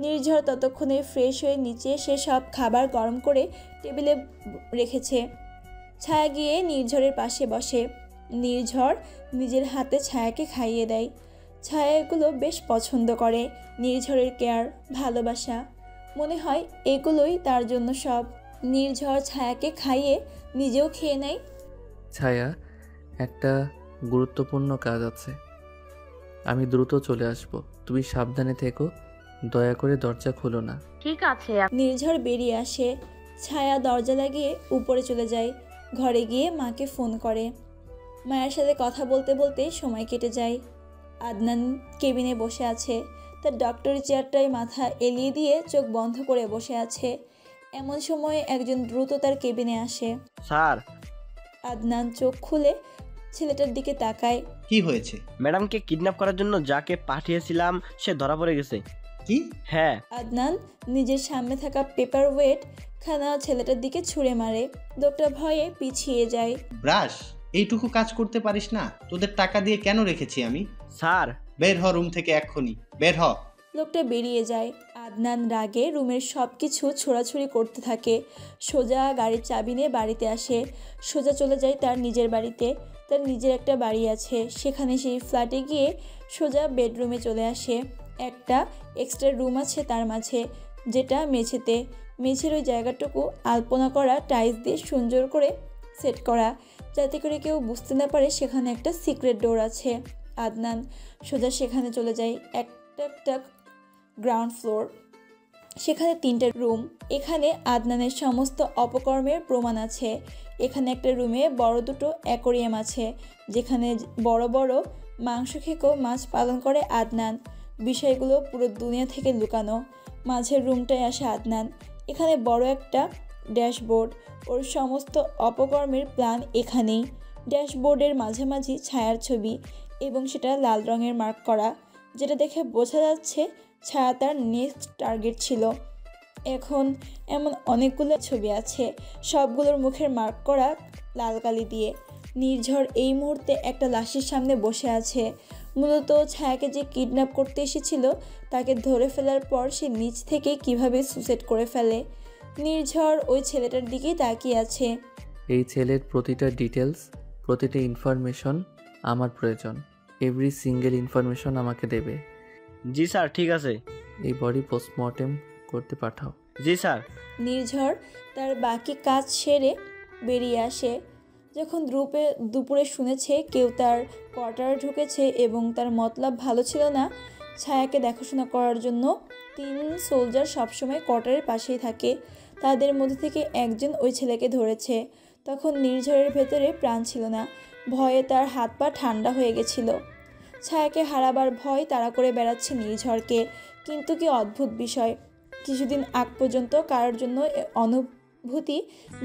নির্ঝর ততক্ষণে ফ্রেশ হয়ে নিচে এসে সব খাবার গরম করে টেবিলে রেখেছে। ছায়া গিয়ে নির্ঝরের পাশে বসে। নির্ঝর নিজের হাতে ছায়াকে খাইয়ে দেয়। ছায়া এগুলো বেশ পছন্দ করে। নির্ঝরের কেয়ার, ভালোবাসা, মনে হয় এগুলোই তার জন্য সব। নির্ঝর ছায়াকে খাইয়ে নিজেও খেয়ে নেয়। ছায়া, একটা গুরুত্বপূর্ণ কাজ আছে, আমি দ্রুত চলে আসব, তুমি সাবধানে থেকো, দয়া করে দরজা খোলো না। ঠিক আছে। নির্ঝর বেরিয়ে আসে। ছায়া দরজা লাগিয়ে উপরে চলে যায়। ঘরে গিয়ে মাকে ফোন করে। মায়ের সাথে কথা বলতে বলতে সময় কেটে যায়। আদনান কেবিনে বসে আছে। তার ডক্টরি চেয়ারটায় মাথা এলিয়ে দিয়ে চোখ বন্ধ করে বসে আছে। এমন সময় একজন দ্রুত তার কেবিনে আসে। স্যার। আদনান চোখ খুলে ছেলেটার দিকে তাকায়। কি হয়েছে? ম্যাডামকে কিডন্যাপ করার জন্য যাকে পাঠিয়েছিলাম সে ধরা পড়ে গেছে। কি? হ্যাঁ। আদনান নিজের সামনে থাকা পেপার ওয়েট খানা ছেলেটার দিকে ছুঁড়ে মারে। লোকটা ভয়ে পিছিয়ে যায়। ব্রাশ, এইটুকু কাজ করতে পারিস না? তোদের টাকা দিয়ে কেন রেখেছি আমি? স্যার। বের হ রুম থেকে এক্ষুনি, বের হ। লোকটা বেরিয়ে যায়। আদনান রাগে রুমের সব কিছু ছোড়াছুড়ি করতে থাকে। সোজা গাড়ির চাবি নিয়ে বাড়িতে আসে। সোজা চলে যায় তার নিজের বাড়িতে। তার নিজের একটা বাড়ি আছে, সেখানে সেই ফ্ল্যাটে গিয়ে সোজা বেডরুমে চলে আসে। একটা এক্সট্রা রুম আছে তার মাঝে, যেটা মেঝেতে। মেঝের ওই জায়গাটুকু আলপনা করা টাইলস দিয়ে সুন্দর করে সেট করা, যাতে করে কেউ বুঝতে না পারে সেখানে একটা সিক্রেট ডোর আছে। আদনান সোজা সেখানে চলে যায়। একটা গ্রাউন্ড ফ্লোর, সেখানে 3টে রুম। এখানে আদনানের সমস্ত অপকর্মের প্রমাণ আছে। এখানে একটা রুমে বড় 2টো অ্যাকোরিয়াম আছে, যেখানে বড় বড় মাংস খেকো মাছ পালন করে আদনান। বিষয়গুলো পুরো দুনিয়া থেকে লুকানো। মাঝের রুমটায় আসে আদনান। এখানে বড় একটা ড্যাশবোর্ড, ওর সমস্ত অপকর্মের প্ল্যান এখানেই। ড্যাশবোর্ডের মাঝামাঝি ছায়ার ছবি, এবং সেটা লাল রঙের মার্ক করা, যেটা দেখে বোঝা যাচ্ছে ছায়া তার নেক্সট টার্গেট ছিল। এখন এমন অনেকগুলো ছবি আছে, সবগুলোর মুখের মার্ক করা লাল কালি দিয়ে। নির্ঝর এই মুহূর্তে একটা লাশের সামনে বসে আছে। মূলত ছায়াকে যে কিডন্যাপ করতে এসেছিল, তাকে ধরে ফেলার পর সে নিচ থেকে কিভাবে সুসাইড করে ফেলে। নির্ঝর ওই ছেলেটার দিকেই তাকিয়ে আছে। এই ছেলের প্রতিটা ডিটেলস, প্রতিটা ইনফরমেশন আমার প্রয়োজন। এভরি সিঙ্গেল ইনফরমেশন আমাকে দেবে। জি স্যার, ঠিক আছে। এই বডি পোস্টমর্টেম করতে পাঠাও। জি স্যার। নির্ঝর তার বাকি কাজ সেরে বেরিয়ে আসে। যখন দুপুরে শুনেছে কেউ তার কোয়ার্টারে ঢুকেছে এবং তার মতলব ভালো ছিল না, ছায়াকে দেখাশোনা করার জন্য 3 সোলজার সবসময় কোয়ার্টারের পাশেই থাকে। তাদের মধ্যে থেকে একজন ওই ছেলেকে ধরেছে। তখন নির্ঝরের ভেতরে প্রাণ ছিল না, ভয়ে তার হাত পা ঠান্ডা হয়ে গেছিল। ছায়াকে হারাবার ভয় তাড়া করে বেড়াচ্ছে নির্ঝরকে। কিন্তু কি অদ্ভুত বিষয়, কিছুদিন আগ পর্যন্ত কারোর জন্য অনুভূতি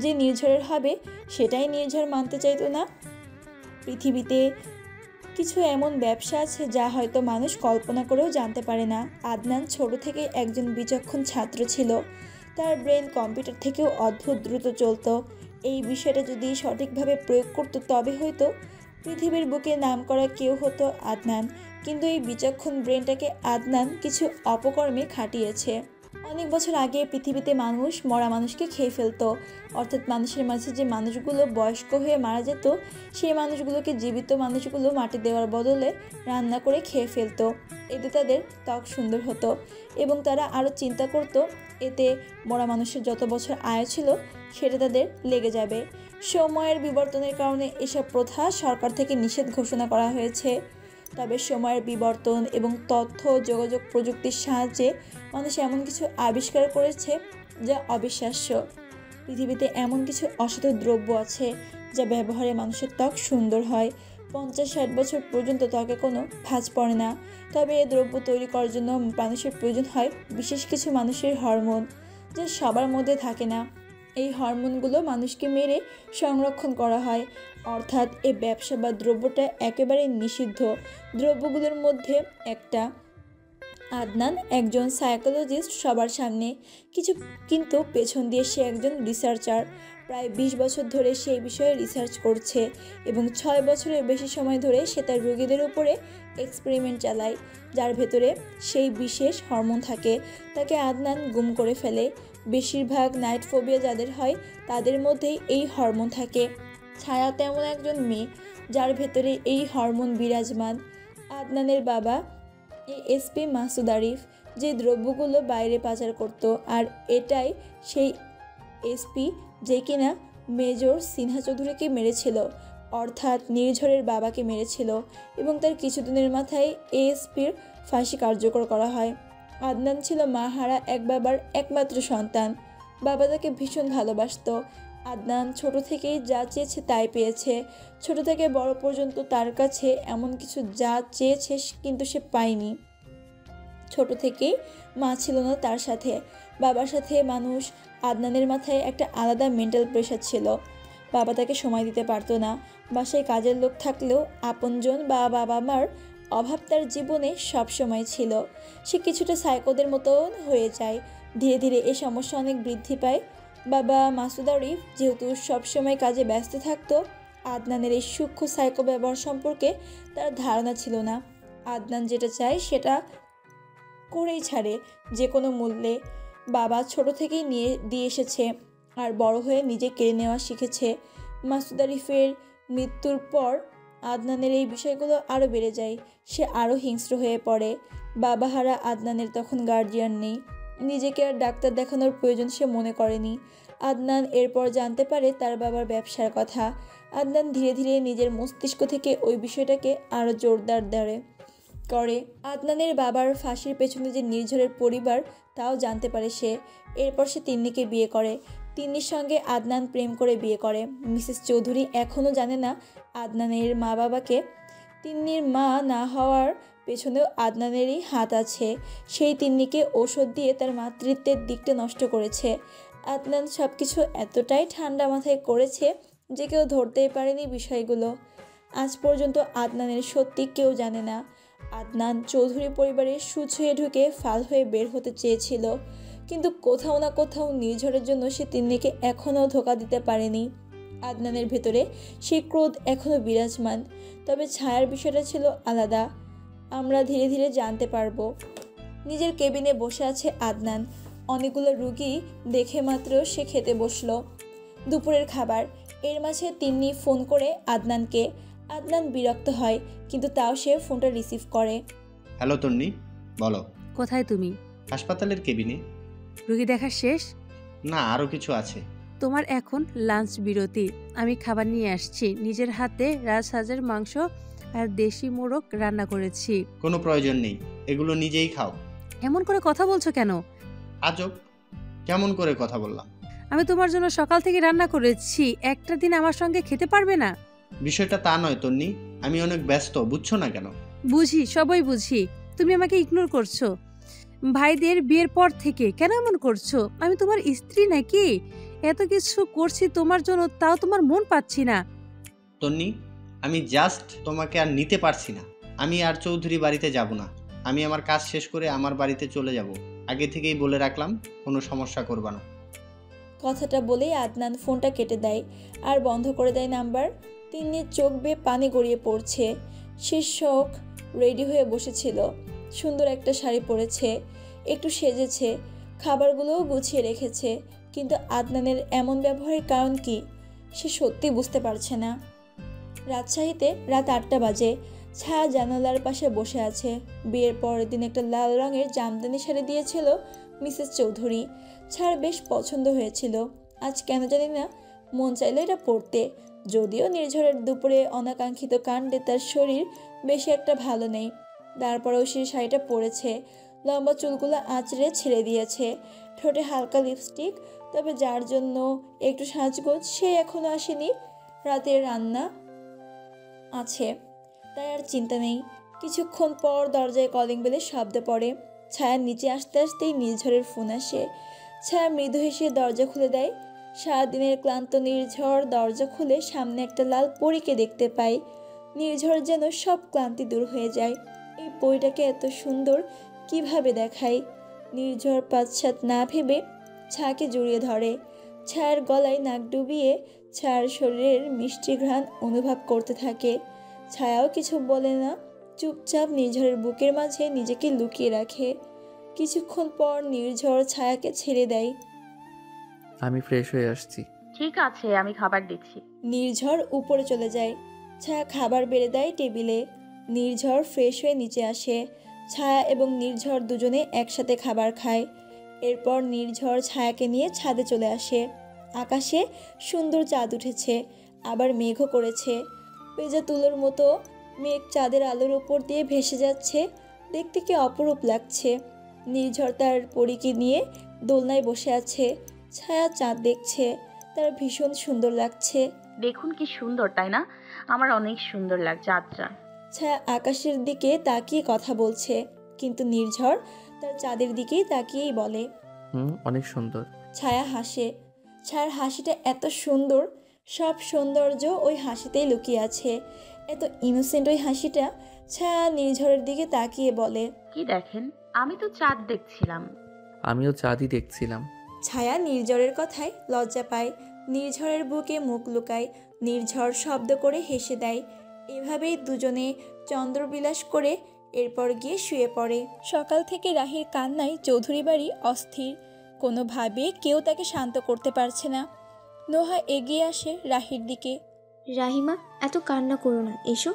যে নির্ঝরের হবে, সেটাই নির্ঝর মানতে চাইতো না। পৃথিবীতে কিছু এমন ব্যবসা আছে যা হয়তো মানুষ কল্পনা করেও জানতে পারে না। আদনান ছোট থেকে একজন বিচক্ষণ ছাত্র ছিল। তার ব্রেন কম্পিউটার থেকেও অদ্ভুত দ্রুত চলতো। এই বিষয়টা যদি সঠিকভাবে প্রয়োগ করতো, তবে হয়তো পৃথিবীর বুকে নামকরা কেউ হতো আদনান। কিন্তু এই বিচক্ষণ ব্রেনটাকে আদনান কিছু অপকর্মে খাটিয়েছে। অনেক বছর আগে পৃথিবীতে মানুষ মরা মানুষকে খেয়ে ফেলতো, অর্থাৎ মানুষের মাঝে যে মানুষগুলো বয়স্ক হয়ে মারা যেত, সেই মানুষগুলোকে জীবিত মানুষগুলো মাটি দেওয়ার বদলে রান্না করে খেয়ে ফেলতো। এতে তাদের ত্বক সুন্দর হতো এবং তারা আরও চিন্তা করতো এতে মরা মানুষের যত বছর আয়ু ছিল সেটা তাদের লেগে যাবে। সময়ের বিবর্তনের কারণে এসব প্রথা সরকার থেকে নিষেধ ঘোষণা করা হয়েছে। তবে সময়ের বিবর্তন এবং তথ্য যোগাযোগ প্রযুক্তির সাহায্যে মানুষ এমন কিছু আবিষ্কার করেছে যা অবিশ্বাস্য। পৃথিবীতে এমন কিছু অসাধু দ্রব্য আছে যা ব্যবহারে মানুষের ত্বক সুন্দর হয়। 50-60 বছর পর্যন্ত ত্বকে কোনো ভাঁজ পড়ে না। তবে এই দ্রব্য তৈরি করার জন্য মানুষের প্রয়োজন হয় বিশেষ কিছু মানুষের হরমোন, যা সবার মধ্যে থাকে না। এই হরমোনগুলো মানুষকে মেরে সংরক্ষণ করা হয়, অর্থাৎ এই ব্যবসা বা দ্রব্যটা একেবারে নিষিদ্ধ দ্রব্যগুলোর মধ্যে একটা। আদনান একজন সাইকোলজিস্ট সবার সামনে, কিন্তু পেছন দিয়ে সে একজন রিসার্চার। প্রায় 20 বছর ধরে সে এই বিষয়ে রিসার্চ করছে এবং 6 বছরের বেশি সময় ধরে সে তার রোগীদের উপরে এক্সপেরিমেন্ট চালায়, যার ভেতরে সেই বিশেষ হরমোন থাকে। তাকে আদনান গুম করে ফেলে। বেশিরভাগ নাইট ফোবিয়া যাদের হয়, তাদের মধ্যেই এই হরমোন থাকে। ছায়া তেমন একজন মেয়ে যার ভেতরে এই হরমোন বিরাজমান। আদনানের বাবা এসপি মাসুদ আরিফ, যে দ্রব্যগুলো বাইরে পাচার করত, আর এটাই সেই এসপি যে কিনা মেজর সিনহা চৌধুরীকে মেরেছিল, অর্থাৎ নির্ঝরের বাবাকে মেরেছিল, এবং তার কিছুদিনের মাথায় এএসপির ফাঁসি কার্যকর করা হয়। আদনান ছিল মাহারা এক বাবার একমাত্র সন্তান। বাবা তাকে ভীষণ ভালোবাসত। আদনান ছোট থেকেই যা চেয়েছে তাই পেয়েছে। ছোট থেকে বড় পর্যন্ত তার কাছে এমন কিছু যা চেয়েছে কিন্তু সে পায়নি। ছোট থেকেই মা ছিল না তার সাথে, বাবার সাথে মানুষ। আদনানের মাথায় একটা আলাদা মেন্টাল প্রেশার ছিল। বাবা তাকে সময় দিতে পারতো না। বাসায় কাজের লোক থাকলেও আপনজন বা বাবা মার অভাব তার জীবনে সবসময় ছিল। সে কিছুটা সাইকোদের মতো হয়ে যায়। ধীরে ধীরে এই সমস্যা অনেক বৃদ্ধি পায়। বাবা মাসুদ আরিফ যেহেতু সবসময় কাজে ব্যস্ত থাকতো, আদনানের এই সূক্ষ্ম সাইকো ব্যবহার সম্পর্কে তার ধারণা ছিল না। আদনান যেটা চায় সেটা করেই ছাড়ে যে কোনো মূল্যে। বাবা ছোট থেকেই নিয়ে দিয়ে এসেছে আর বড় হয়ে নিজে কেড়ে নেওয়া শিখেছে। মাসুদ আরিফের মৃত্যুর পর আদনানের এই বিষয়গুলো আরও বেড়ে যায়। সে আরও হিংস্র হয়ে পড়ে। বাবাহারা আদনানের তখন গার্জিয়ান নেই। নিজেকে আর ডাক্তার দেখানোর প্রয়োজন সে মনে করেনি। আদনান এরপর জানতে পারে তার বাবার ব্যবসার কথা। আদনান ধীরে ধীরে নিজের মস্তিষ্ক থেকে ওই বিষয়টাকে আরও জোরদার করে। আদনানের বাবার ফাঁসির পেছনে যে নির্ঝরের পরিবার তাও জানতে পারে সে। এরপর সে তিন্নিকে বিয়ে করে। তিন্নির সঙ্গে আদনান প্রেম করে বিয়ে করে। মিসেস চৌধুরী এখনও জানে না আদনানের মা বাবাকে। তিন্নির মা না হওয়ার পেছনেও আদনানেরই হাত আছে। সেই তিন্নিকে ঔষধ দিয়ে তার মাতৃত্বের দিকটা নষ্ট করেছে। আদনান সব কিছু এতটাই ঠান্ডা মাথায় করেছে যে কেউ ধরতেই পারেনি বিষয়গুলো। আজ পর্যন্ত আদনানের সত্যি কেউ জানে না। আদনান চৌধুরী পরিবারের সুচ হয়ে ঢুকে ফাল হয়ে বের হতে চেয়েছিল, কিন্তু কোথাও না কোথাও নির্ঝরের জন্য সে তিন্নিকে এখনও ধোঁকা দিতে পারেনি। আদনানের ভেতরে সেই ক্রোধ এখনও বিরাজমান, তবে ছায়ার বিষয়টা ছিল আলাদা। আমরা ধীরে ধীরে জানতে পারবো। নিজের কেবিনে বসে আছে আদনান। অনেকগুলো রুগী দেখে মাত্র সে খেতে বসলো দুপুরের খাবার। এর মাঝে তিন্নি ফোন করে আদনানকে। আদনান বিরক্ত হয়, কিন্তু তাও সে ফোনটা রিসিভ করে। হ্যালো তন্নি, বলো। কোথায় তুমি? হাসপাতালের কেবিনে। রুগী দেখা শেষ? না, আরও কিছু আছে। তোমার এখন লাঞ্চ বিরতি। আমি খাবার নিয়ে আসছি। নিজের হাতে রাজহাঁসের মাংস আর দেশি মোরগ রান্না করেছি। কোনো প্রয়োজন নেই, এগুলো নিজেই খাও। এমন করে কথা বলছো কেন? আজব, কেমন করে কথা বললাম? আমি তোমার জন্য সকাল থেকে রান্না করেছি, একটা দিন আমার সঙ্গে খেতে পারবে না? বিষয়টা তা নয় তন্নি, আমি অনেক ব্যস্ত, বুঝছো না কেন? বুঝি, সবই বুঝি। তুমি আমাকে ইগনোর করছো ভাইদের বিয়ের পর থেকে। কেন এমন করছো? আমি তোমার স্ত্রী নাকি? এত কিছু করছি তোমার জন্য, তাও তোমার মন পাচ্ছি না। তন্নি, আমি জাস্ট তোমাকে আর নিতে পারছি না। আমি আর চৌধুরী বাড়িতে যাব না। আমি আমার কাজ শেষ করে আমার বাড়িতে চলে যাব। আগে থেকেই বলে রাখলাম, কোনো সমস্যা করবা না। কথাটা বলেই আদনান ফোনটা কেটে দেয় আর বন্ধ করে দেয় নাম্বার। তিন্নির চোখ বেয়ে পানি গড়িয়ে পড়ছে। সে শখ রেডি হয়ে বসেছিল। সুন্দর একটা শাড়ি পরেছে, একটু সেজেছে, খাবারগুলোও গুছিয়ে রেখেছে, কিন্তু আদনানের এমন ব্যবহারের কারণ কি সে সত্যি বুঝতে পারছে না। রাজশাহীতে রাত 8টা বাজে। ছায়া জানালার পাশে বসে আছে। বিয়ের পরের দিন একটা লাল রঙের জামদানি শাড়ি দিয়েছিল মিসেস চৌধুরী। ছায়ার বেশ পছন্দ হয়েছিল। আজ কেন জানি না মন চাইলো এটা পরতে। যদিও নির্ঝরের দুপুরে অনাকাঙ্ক্ষিত কাণ্ডে তার শরীর বেশি একটা ভালো নেই, তারপরেও সে শাড়িটা পরেছে। লম্বা চুলগুলো আঁচড়ে ছেড়ে দিয়েছে, ঠোঁটে হালকা লিপস্টিক। তবে যার জন্য একটু সাজগোজ সে এখনও আসেনি। রাতের রান্না আছে, তাই আর চিন্তা নেই। কিছুক্ষণ পর দরজায় কলিং বেলের শব্দ পড়ে। ছায়ার নিচে আসতে আসতেই নির্ঝরের ফোন আসে। ছায়া মৃদু হেসে দরজা খুলে দেয়। সারাদিনের ক্লান্ত নির্ঝর দরজা খুলে সামনে একটা লাল পরীকে দেখতে পায়। নির্ঝর যেন সব ক্লান্তি দূর হয়ে যায়। এই পরীটাকে এত সুন্দর কিভাবে দেখায়? নির্ঝর পাশ্চাৎ না ভেবে ছায়াকে জড়িয়ে ধরে। ছায়ার গলায় নাক ডুবিয়ে ছায়ার শরীরের মিষ্টি ঘ্রাণ অনুভব করতে থাকে। ছায়াও কিছু বলে না, চুপচাপ নির্ঝরের বুকের মাঝে নিজেকে লুকিয়ে রাখে। কিছুক্ষণ পর নির্ঝর ছায়াকে ছেড়ে দেয়। আমি ফ্রেশ হয়ে আসছি। ঠিক আছে, আমি খাবার দিচ্ছি। নির্ঝর উপরে চলে যায়। ছায়া খাবার বেড়ে দেয় টেবিলে। নির্ঝর ফ্রেশ হয়ে নিচে আসে। ছায়া এবং নির্ঝর দুজনে একসাথে খাবার খায়। এরপর নির্ঝর ছায়াকে নিয়ে ছাদে চলে আসে। আকাশে সুন্দর চাঁদ উঠেছে, আবার মেঘও করেছে। পেঁজা তুলোর মতো মেঘ চাঁদের আলোর উপর দিয়ে ভেসে যাচ্ছে। দেখতে কি অপরূপ লাগছে। নির্ঝর তার পরীকে নিয়ে দোলনায় বসে আছে। ছায়া চাঁদ দেখছে, তার ভীষণ সুন্দর লাগছে। দেখুন কি সুন্দর, তাই না? আমার অনেক সুন্দর লাগছে চাঁদটা। ছায়া আকাশের দিকে তাকিয়ে কথা বলছে, কিন্তু নির্ঝর তার চাঁদের দিকেই তাকিয়েই বলে, অনেক সুন্দর। ছায়া হাসে। ছায়ার হাসিটা এত সুন্দর, সব সৌন্দর্য ওই হাসিতেই লুকিয়ে আছে। এত ইনোসেন্ট ওই হাসিটা। ছায়া নির্ঝরের দিকে তাকিয়ে বলে, কি দেখেন? আমি তো চাঁদ দেখছিলাম। আমিও চাঁদই দেখছিলাম। ছায়া নির্ঝরের কথায় লজ্জা পায়। নির্ঝরের বুকে মুখ লুকায়। নির্ঝর শব্দ করে হেসে দেয়। এভাবেই দুজনে চন্দ্রবিলাস করে এরপর গিয়ে শুয়ে পড়ে। সকাল থেকে রাহির কান্নায় চৌধুরী বাড়ি অস্থির। কোনোভাবে কেউ তাকে শান্ত করতে পারছে না। নোহা এগিয়ে আসে রাহির দিকে। রাহিমা, এত কান্না করো না, এসো,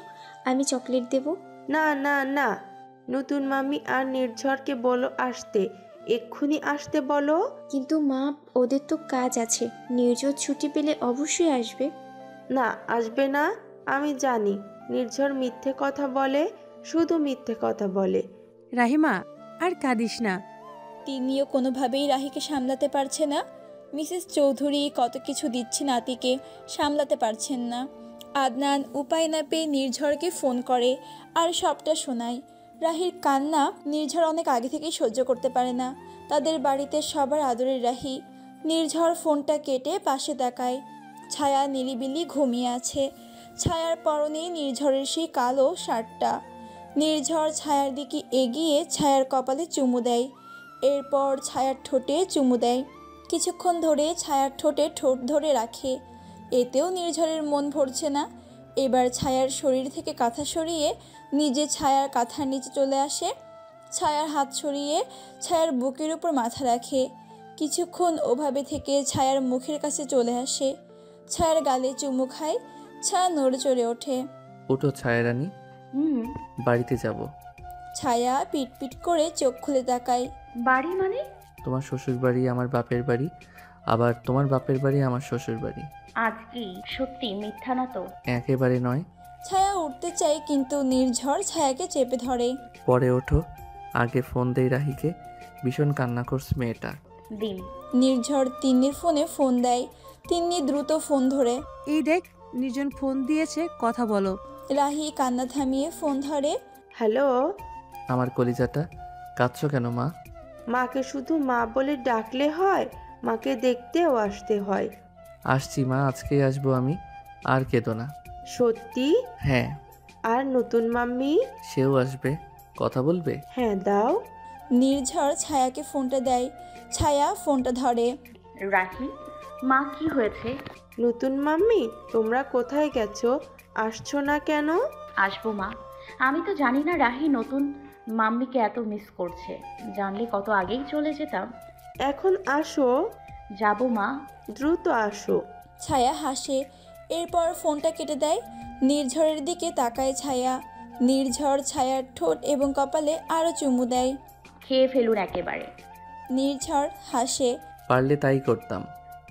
আমি চকলেট দেব। না না না, নতুন মামি আর নির্ঝরকে বলো আসতে, এক্ষুনি আসতে বলো। কিন্তু মা, ওদের তো কাজ আছে, নির্ঝর ছুটি পেলে অবশ্যই আসবে। না, আসবে না। আমি জানি নির্ঝর মিথ্যে কথা বলে, শুধু মিথ্যে কথা বলে। রাহিমা, আর কাঁদিস না। তিনিও কোনোভাবেই রাহিকে সামলাতে পারছে না। মিসেস চৌধুরী কত কিছু দিচ্ছে নাতিকে, সামলাতে পারছেন না। আদনান উপায় না পেয়ে নির্ঝরকে ফোন করে আর সবটা শোনায়। রাহির কান্না নির্ঝর অনেক আগে থেকেই সহ্য করতে পারে না। তাদের বাড়িতে সবার আদরের রাহি। নির্ঝর ফোনটা কেটে পাশে তাকায়। ছায়া নিরিবিলি ঘুমিয়ে আছে। ছায়ার পরনে নির্ঝরের সেই কালো শার্টটা। নির্ঝর ছায়ার দিকে এগিয়ে ছায়ার কপালে চুমু দেয়। এরপর ছায়ার ঠোঁটে চুমু দেয়। কিছুক্ষণ ধরে ছায়ার ঠোঁটে ঠোঁট ধরে রাখে। এতেও নির্ঝরের মন ভরছে না। এবার ছায়ার শরীর থেকে কাঁথা সরিয়ে নিজে ছায়ার কাঁথার নিচে চলে আসে। ছায়ার হাত সরিয়ে ছায়ার বুকের উপর মাথা রাখে। কিছুক্ষণ ওভাবে থেকে ছায়ার মুখের কাছে চলে আসে। ছায়ার গালে চুমু খায়। ছায়া নড়ে চড়ে ওঠে। উঠো ছায়ারানী, বাড়িতে যাব। ছায়া পিটপিট করে চোখ খুলে তাকায়। বাড়ি মানে? তোমার শ্বশুর বাড়ি আমার বাপের বাড়ি, আবার তোমার বাপের বাড়ি আমার শ্বশুর বাড়ি। আজ কি সত্যি মিথ্যা না তো? একেবারে নয়। ছায়া উঠতে চায় কিন্তু নির্ঝর ছায়াকে চেপে ধরে। পরে ওঠো, আগে ফোন দেই রাহিকে, ভীষণ কান্না করছে মেয়েটা। দিন। নির্ঝর তিন্নির ফোনে ফোন দেয়। তিন্নি দ্রুত ফোন ধরে। এই দেখ, নির্জন ফোন দিয়েছে, কথা বলো। রাহি কান্না থামিয়ে ফোন ধরে। হ্যালো। আমার কলিজাটা, কাঁদছো কেন মা? মাকে শুধু মা বলে ডাকলে হয়? মাকে দেখতেও আসতে হয়। আসছি মা, আজকেই আসবো আমি, আর কেঁদো না। সত্যি? হ্যাঁ। আর নতুন মাম্মি? সেও আসবে, কথা বলবে। হ্যাঁ, দাও। নির্ঝর ছায়াকে ফোনটা দেয়। ছায়া ফোনটা ধরে। রাহি, মা কি হয়েছে? নতুন মাম্মি, তোমরা কোথায় গেছো? আসছো না কেন? আসবো মা। আমি তো জানি না রাহি নতুন মাম্মিকে এত মিস করছে। জানলে কত আগেই চলে যেতাম। এখন আসো। যাবো মা। দ্রুত আসো। ছায়া হাসে। এরপর ফোনটা কেটে দেয়। নির্ঝরের দিকে তাকায় ছায়া। নির্ঝর ছায়ার ঠোঁট এবং কপালে আরও চুমু দেয়। খেয়ে ফেলুন একেবারে। নির্ঝর হাসে। পারলে তাই করতাম।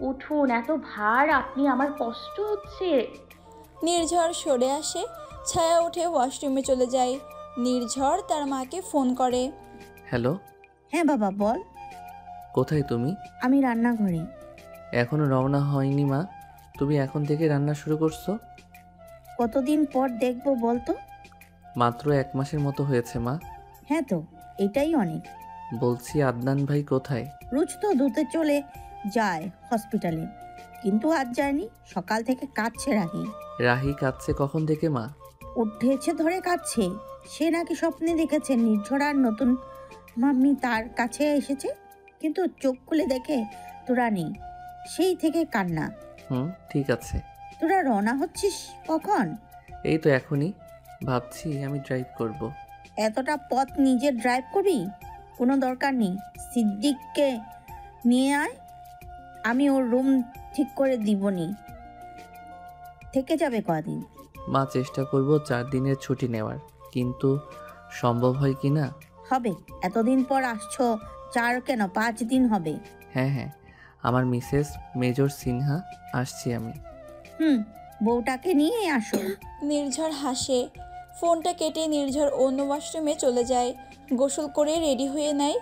উঠুন, এত ভার, আপনি, আমার কষ্ট হচ্ছে। নির্ঝর সরে আসে। ছায়া উঠে ওয়াশরুমে চলে যায়। নির্ঝর তার মাকে ফোন করে। হ্যালো। হ্যাঁ বাবা, বল। কোথায় তুমি? আমি রান্নাঘরে। এখনো রওনা হয়নি মা, তুমি এখন থেকে রান্না শুরু করছো? কতদিন পর দেখবো বলতো? মাত্র 1 মাসের মতো হয়েছে মা। হ্যাঁ তো, এটাই অনেক। বলছি আদনান ভাই কোথায়? রোজ তো ধুতে চলে যায় হসপিটালে, কিন্তু আজ যায়নি। সকাল থেকে কাঁদছে রাহি। রাহি কাঁদছে কখন থেকে মা? উঠেছে ধরে কাঁদছে। সে নাকি স্বপ্নে দেখেছে নির্ঝর আর নতুন মাম্মি তার কাছে এসেছে, কিন্তু চোখ খুলে দেখে তোরা নেই। সেই থেকে কান্না। ঠিক আছে। তোরা রওনা হচ্ছিস কখন? এই তো এখনই, ভাবছি আমি ড্রাইভ করব। এতটা পথ নিজে ড্রাইভ করবি? কোনো দরকার নেই। সিদ্দিককে নিয়ে আয়, আমি ওর রুম ঠিক করে দিবনি। থেকে যাবে কদিন। মা চেষ্টা করব 4 দিনের ছুটি নেওয়ার, কিন্তু সম্ভব হয় কি না? হবে। এতদিন পর আসছো, 4 কেন 5 দিন হবে। হ্যাঁ, আমার মিসেস মেজর সিনহা, আসছি আমি। বউটাকে নিয়ে আসো। নির্ঝর হাসে। ফোনটা কেটে নির্ঝর অন্য ওয়াশরুমে চলে যায়। গোসল করে রেডি হয়ে নেয়।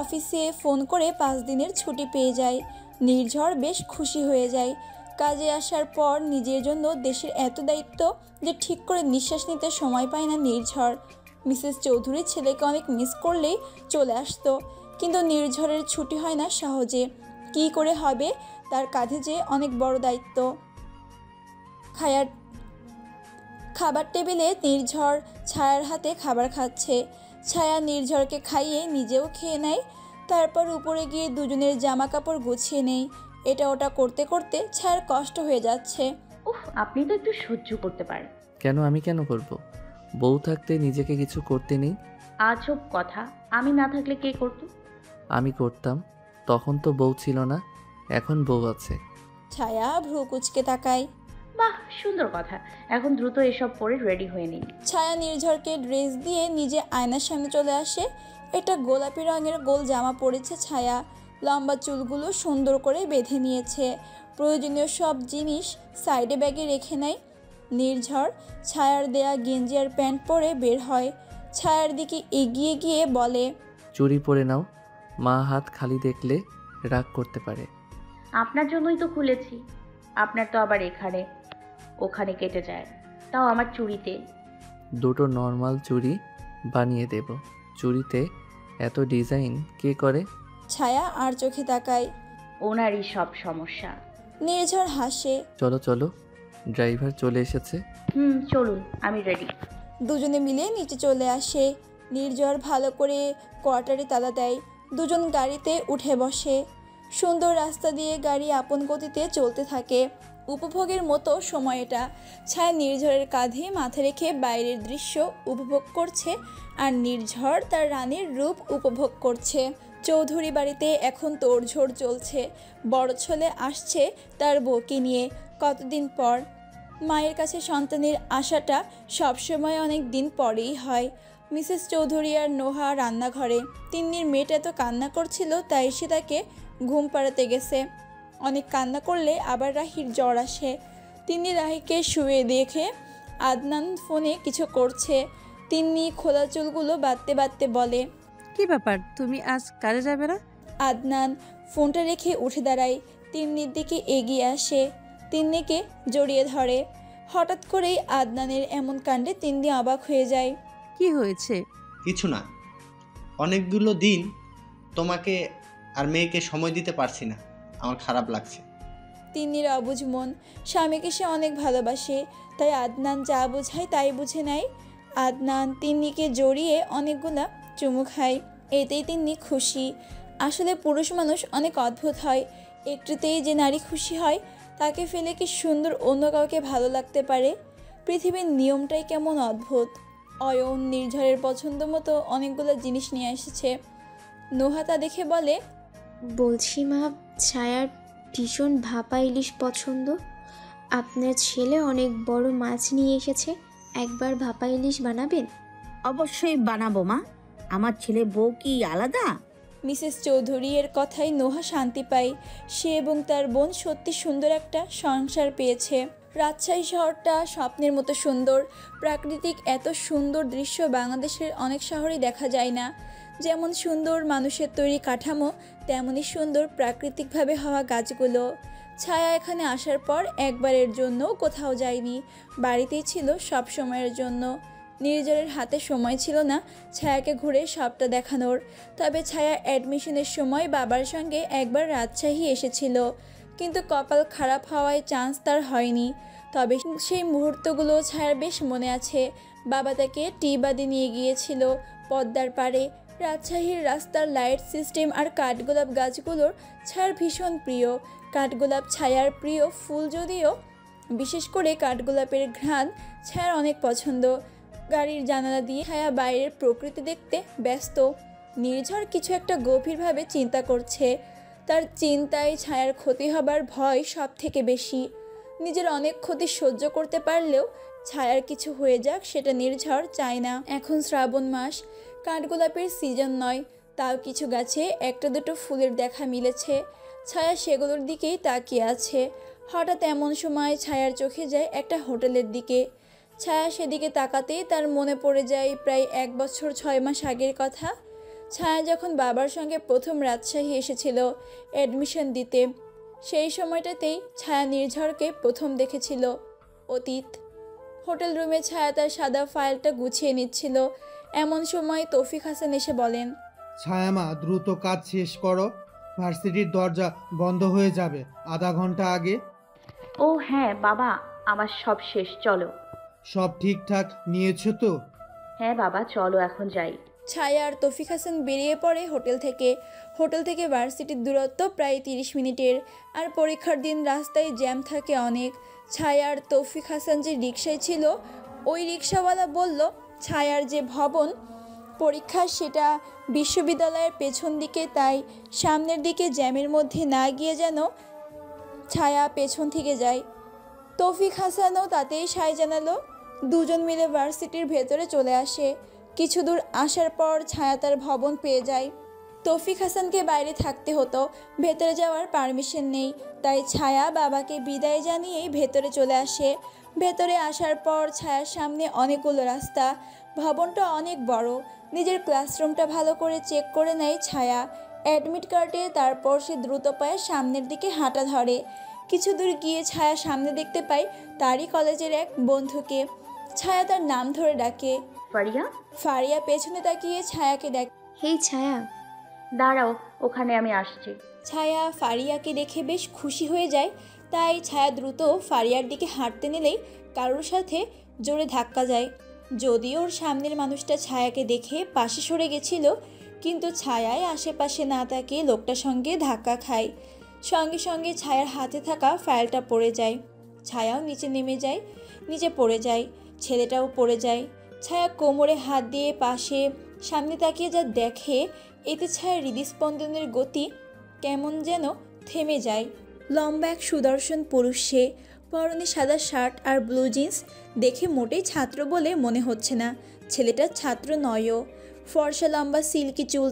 অফিসে ফোন করে 5 দিনের ছুটি পেয়ে যায়। নির্ঝর বেশ খুশি হয়ে যায়। কাজে আসার পর নিজের জন্য দেশের এত দায়িত্ব যে ঠিক করে নিঃশ্বাস নিতে সময় পায় না নির্ঝর। মিসেস চৌধুরীর ছেলেকে অনেক মিস করলেই চলে আসতো, কিন্তু নির্ঝরের ছুটি হয় না সহজে। কি করে হবে, তার কাঁধে যে অনেক বড় দায়িত্ব। খাবার টেবিলে নির্ঝর ছায়ার হাতে খাবার খাচ্ছে। ছায়া নির্ঝরকে খাইয়ে নিজেও খেয়ে নেয়। তারপর উপরে গিয়ে দুজনের জামা কাপড় গুছিয়ে নেয়। এটা ওটা করতে করতে ছায়ার কষ্ট হয়ে যাচ্ছে। উফ, আপনি তো একটু সহ্য করতে পারেন। কেন, আমি কেন করব? বউ থাকতে নিজেকে কিছু করতে নেই। আজব কথা, আমি না থাকলে কে করতো? আমি করতাম। তখন তো বউ ছিল না, এখন বউ আছে। ছায়া ভ্রু কুচকে তাকায়। বাহ, সুন্দর কথা। এখন দ্রুত এসব পরে রেডি হয়ে নিন। ছায়া নির্ঝরকে ড্রেস দিয়ে নিজে আয়নার সামনে চলে আসে। একটা গোলাপি রঙের গোল জামা পরেছে ছায়া, লম্বা চুলগুলো সুন্দর করে বেঁধে নিয়েছে। প্রয়োজনীয় সব জিনিস সাইডে ব্যাগে রেখে নেয়। নির্ঝর ছায়ার দেয়া গেঞ্জি আর প্যান্ট পরে বের হয়। ছায়ার দিকে এগিয়ে গিয়ে বলে, চুরি পরে নাও, মা হাত খালি দেখলে রাগ করতে পারে। আপনার জন্যই তো খুলেছি। আপনার তো আবার এখানে ওখানে কেটে যায়, তাও আমার চুড়িতে। দুটো নর্মাল চুড়ি বানিয়ে দেব। চুড়িতে এত ডিজাইন কে করে? ছায়া আর চোখে তাকায়। ওনারই সব সমস্যা। নির্ঝর হাসে। চলো চলো, ড্রাইভার চলে এসেছে। চলুন, আমি রেডি। দুজনে মিলে নিচে চলে আসে। নির্ঝর ভালো করে কোয়ার্টারে তালা দেয়। দুজন গাড়িতে উঠে বসে। সুন্দর রাস্তা দিয়ে গাড়ি আপন গতিতে চলতে থাকে। উপভোগের মতো সময় এটা। ছায়া নির্ঝরের কাঁধে মাথা রেখে বাইরের দৃশ্য উপভোগ করছে, আর নির্ঝর তার রানীর রূপ উপভোগ করছে। চৌধুরী বাড়িতে এখন তোড়ঝোড় চলছে। বড় ছেলে আসছে তার বউকে নিয়ে কতদিন পর। মায়ের কাছে সন্তানের আশাটা সবসময় অনেক দিন পরেই হয়। মিসেস চৌধুরী আর নোহা রান্নাঘরে। তিন্নির মেয়েটা এত কান্না করছিল, তাই সে তাকে ঘুম পাড়াতে গেছে। অনেক কান্না করলে আবার রাহির জ্বর আসে। তিন্নি রাহিকে শুয়ে দেখে আদনান ফোনে কিছু করছে। তিন্নি খোলা চুলগুলো বাঁধতে বাঁধতে বলে, কি ব্যাপার, তুমি আজ কাজে যাবে না? আদনান ফোনটা রেখে উঠে দাঁড়ায়। তিন্নির দিকে এগিয়ে আসে, তিন্নিকে জড়িয়ে ধরে। হঠাৎ করেই আদনানের এমন কাণ্ডে তিন্নি অবাক হয়ে যায়। কি হয়েছে? কিছু না, অনেকগুলো দিন তোমাকে আর মেয়েকে সময় দিতে পারছি না, আমার খারাপ লাগছে। তিন্নির অবুঝ মন। স্বামীকে সে অনেক ভালোবাসে, তাই আদনান যা বোঝায় তাই বুঝে নেয়। আদনান তিন্নিকে জড়িয়ে অনেকগুলা চুমু খায়। এতেই তিন্নি খুশি। আসলে পুরুষ মানুষ অনেক অদ্ভুত হয়। একটুতেই যে নারী খুশি হয়, তাকে ফেলে কি সুন্দর অন্য কাউকে ভালো লাগতে পারে? পৃথিবীর নিয়মটাই কেমন অদ্ভুত। অয়ন নির্ঝরের পছন্দ মতো অনেকগুলো জিনিস নিয়ে এসেছে। নোহা তা দেখে বলে, বলছি মা, ছায়ার ভীষণ ভাপা ইলিশ পছন্দ। আপনার ছেলে অনেক বড় মাছ নিয়ে এসেছে, একবার ভাপা ইলিশ বানাবেন? অবশ্যই বানাবো মা, আমার ছেলে বউ কি আলাদা? মিসেস চৌধুরী এর কথায় নোহা শান্তি পায়। সে এবং তার বোন সত্যি সুন্দর একটা সংসার পেয়েছে। রাজশাহী শহরটা স্বপ্নের মতো সুন্দর। প্রাকৃতিক এত সুন্দর দৃশ্য বাংলাদেশের অনেক শহরেই দেখা যায় না। যেমন সুন্দর মানুষের তৈরি কাঠামো, তেমনই সুন্দর প্রাকৃতিকভাবে হওয়া গাছগুলো। ছায়া এখানে আসার পর একবারের জন্য কোথাও যায়নি, বাড়িতেই ছিল সব সময়ের জন্য। নির্ঝরের হাতে সময় ছিল না ছায়াকে ঘুরে সবটা দেখানোর। তবে ছায়া অ্যাডমিশনের সময় বাবার সঙ্গে একবার রাজশাহী এসেছিল, কিন্তু কপাল খারাপ হওয়ায় চান্স তার হয়নি। তবে সেই মুহূর্তগুলো ছায়ার বেশ মনে আছে। বাবা তাকে টি বাদে নিয়ে গিয়েছিল পদ্মার পাড়ে। রাজশাহীর রাস্তার লাইট সিস্টেম আর কাঠগোলাপ গাছগুলোর ছায়ার ভীষণ প্রিয়। কাঠগোলাপ ছায়ার প্রিয় ফুল, যদিও বিশেষ করে কাঠগোলাপের ঘ্রাণ ছায়ার অনেক পছন্দ। গাড়ির জানালা দিয়ে ছায়া বাইরের প্রকৃতি দেখতে ব্যস্ত। নির্ঝর কিছু একটা গভীরভাবে চিন্তা করছে। তার চিন্তায় ছায়ার ক্ষতি হবার ভয় সব থেকে বেশি। নিজের অনেক ক্ষতি সহ্য করতে পারলেও ছায়ার কিছু হয়ে যাক সেটা নির্ঝর চায় না। এখন শ্রাবণ মাস, কাঠগোলাপের সিজন নয়, তাও কিছু গাছে একটা দুটো ফুলের দেখা মিলেছে। ছায়া সেগুলোর দিকেই তাকিয়ে আছে। হঠাৎ এমন সময় ছায়ার চোখে যায় একটা হোটেলের দিকে। ছায়া সেদিকে তাকাতেই তার মনে পড়ে যায় প্রায় 1 বছর 6 মাস আগের কথা। ছায়া যখন বাবার সঙ্গে প্রথম রাজশাহী এসেছিল অ্যাডমিশন দিতে, সেই সময়টাতেই ছায়া নির্ঝরকে প্রথম দেখেছিল। অতীত। হোটেল রুমে ছায়া তার সাদা ফাইলটা গুছিয়ে নিচ্ছিল। এমন সময় তৌফিক হাসান এসে বলেন, ছায়ামা, দ্রুত কাজ শেষ করো, ভার্সিটির দরজা বন্ধ হয়ে যাবে আধা ঘন্টা আগে। ও হ্যাঁ বাবা, আমার সব শেষ, চলো। সব ঠিকঠাক নিয়েছো তো? হ্যাঁ বাবা, চলো এখন যাই। ছায়া আর তৌফিক হাসান বেরিয়ে পড়ে হোটেল থেকে ভার্সিটির দূরত্ব প্রায় 30 মিনিটের। আর পরীক্ষার দিন রাস্তায় জ্যাম থাকে অনেক। ছায়া আর তৌফিক হাসান যে রিকশায় ছিল, ওই রিক্সাওয়ালা বলল ছায়ার যে ভবন পরীক্ষা সেটা বিশ্ববিদ্যালয়ের পেছন দিকে, তাই সামনের দিকে জ্যামের মধ্যে না গিয়ে যেন ছায়া পেছন থেকে যায়। তৌফিক হাসানও তাতেই সায় জানালো। দুজন মিলে ভার্সিটির ভেতরে চলে আসে। কিছু দূর আসার পর ছায়া তার ভবন পেয়ে যায়। তৌফিক হাসানকে বাইরে থাকতে হতো, ভেতরে যাওয়ার পারমিশন নেই, তাই ছায়া বাবাকে বিদায় জানিয়েই ভেতরে চলে আসে। ভেতরে আসার পর ছায়ার সামনে অনেকগুলো রাস্তা। ভবনটা অনেক বড়। নিজের ক্লাসরুমটা ভালো করে চেক করে নেয় ছায়া অ্যাডমিট কার্ডে। তারপর সে দ্রুত পায়ে সামনের দিকে হাঁটা ধরে। কিছু দূর গিয়ে ছায়া সামনে দেখতে পায় তারই কলেজের এক বন্ধুকে। ছায়া তার নাম ধরে ডাকে, ফারিয়া। ফারিয়া পেছনে তাকিয়ে ছায়াকে ডাকে, হেই ছায়া। দাঁড়াও, ওখানে আমি আসছি। ছায়া ফারিয়াকে দেখে বেশ খুশি হয়ে যায়। তাই ছায়া দ্রুত ফারিয়ার দিকে হাঁটতে নিলেই কারোর সাথে জোরে ধাক্কা যায়। যদিও ওর সামনের মানুষটা ছায়াকে দেখে পাশে সরে গেছিল, কিন্তু ছায়ায় আশেপাশে না তাকিয়ে লোকটার সঙ্গে ধাক্কা খায়। সঙ্গে সঙ্গে ছায়ার হাতে থাকা ফাইলটা পড়ে যায়। ছায়াও নিচে নেমে যায়, নিচে পড়ে যায়। ছেলেটাও পড়ে যায়। ছায়া কোমরে হাত দিয়ে পাশে সামনে তাকিয়ে যা দেখে, এতে ছায়ার হৃদস্পন্দনের গতি কেমন যেন থেমে যায়। লম্বা এক সুদর্শন পুরুষ সে, পরনে সাদা শার্ট আর ব্লু জিন্স। দেখে মোটেই ছাত্র বলে মনে হচ্ছে না। ছেলেটা ছাত্র নয়ও। ফর্সা লম্বা সিল্কি চুল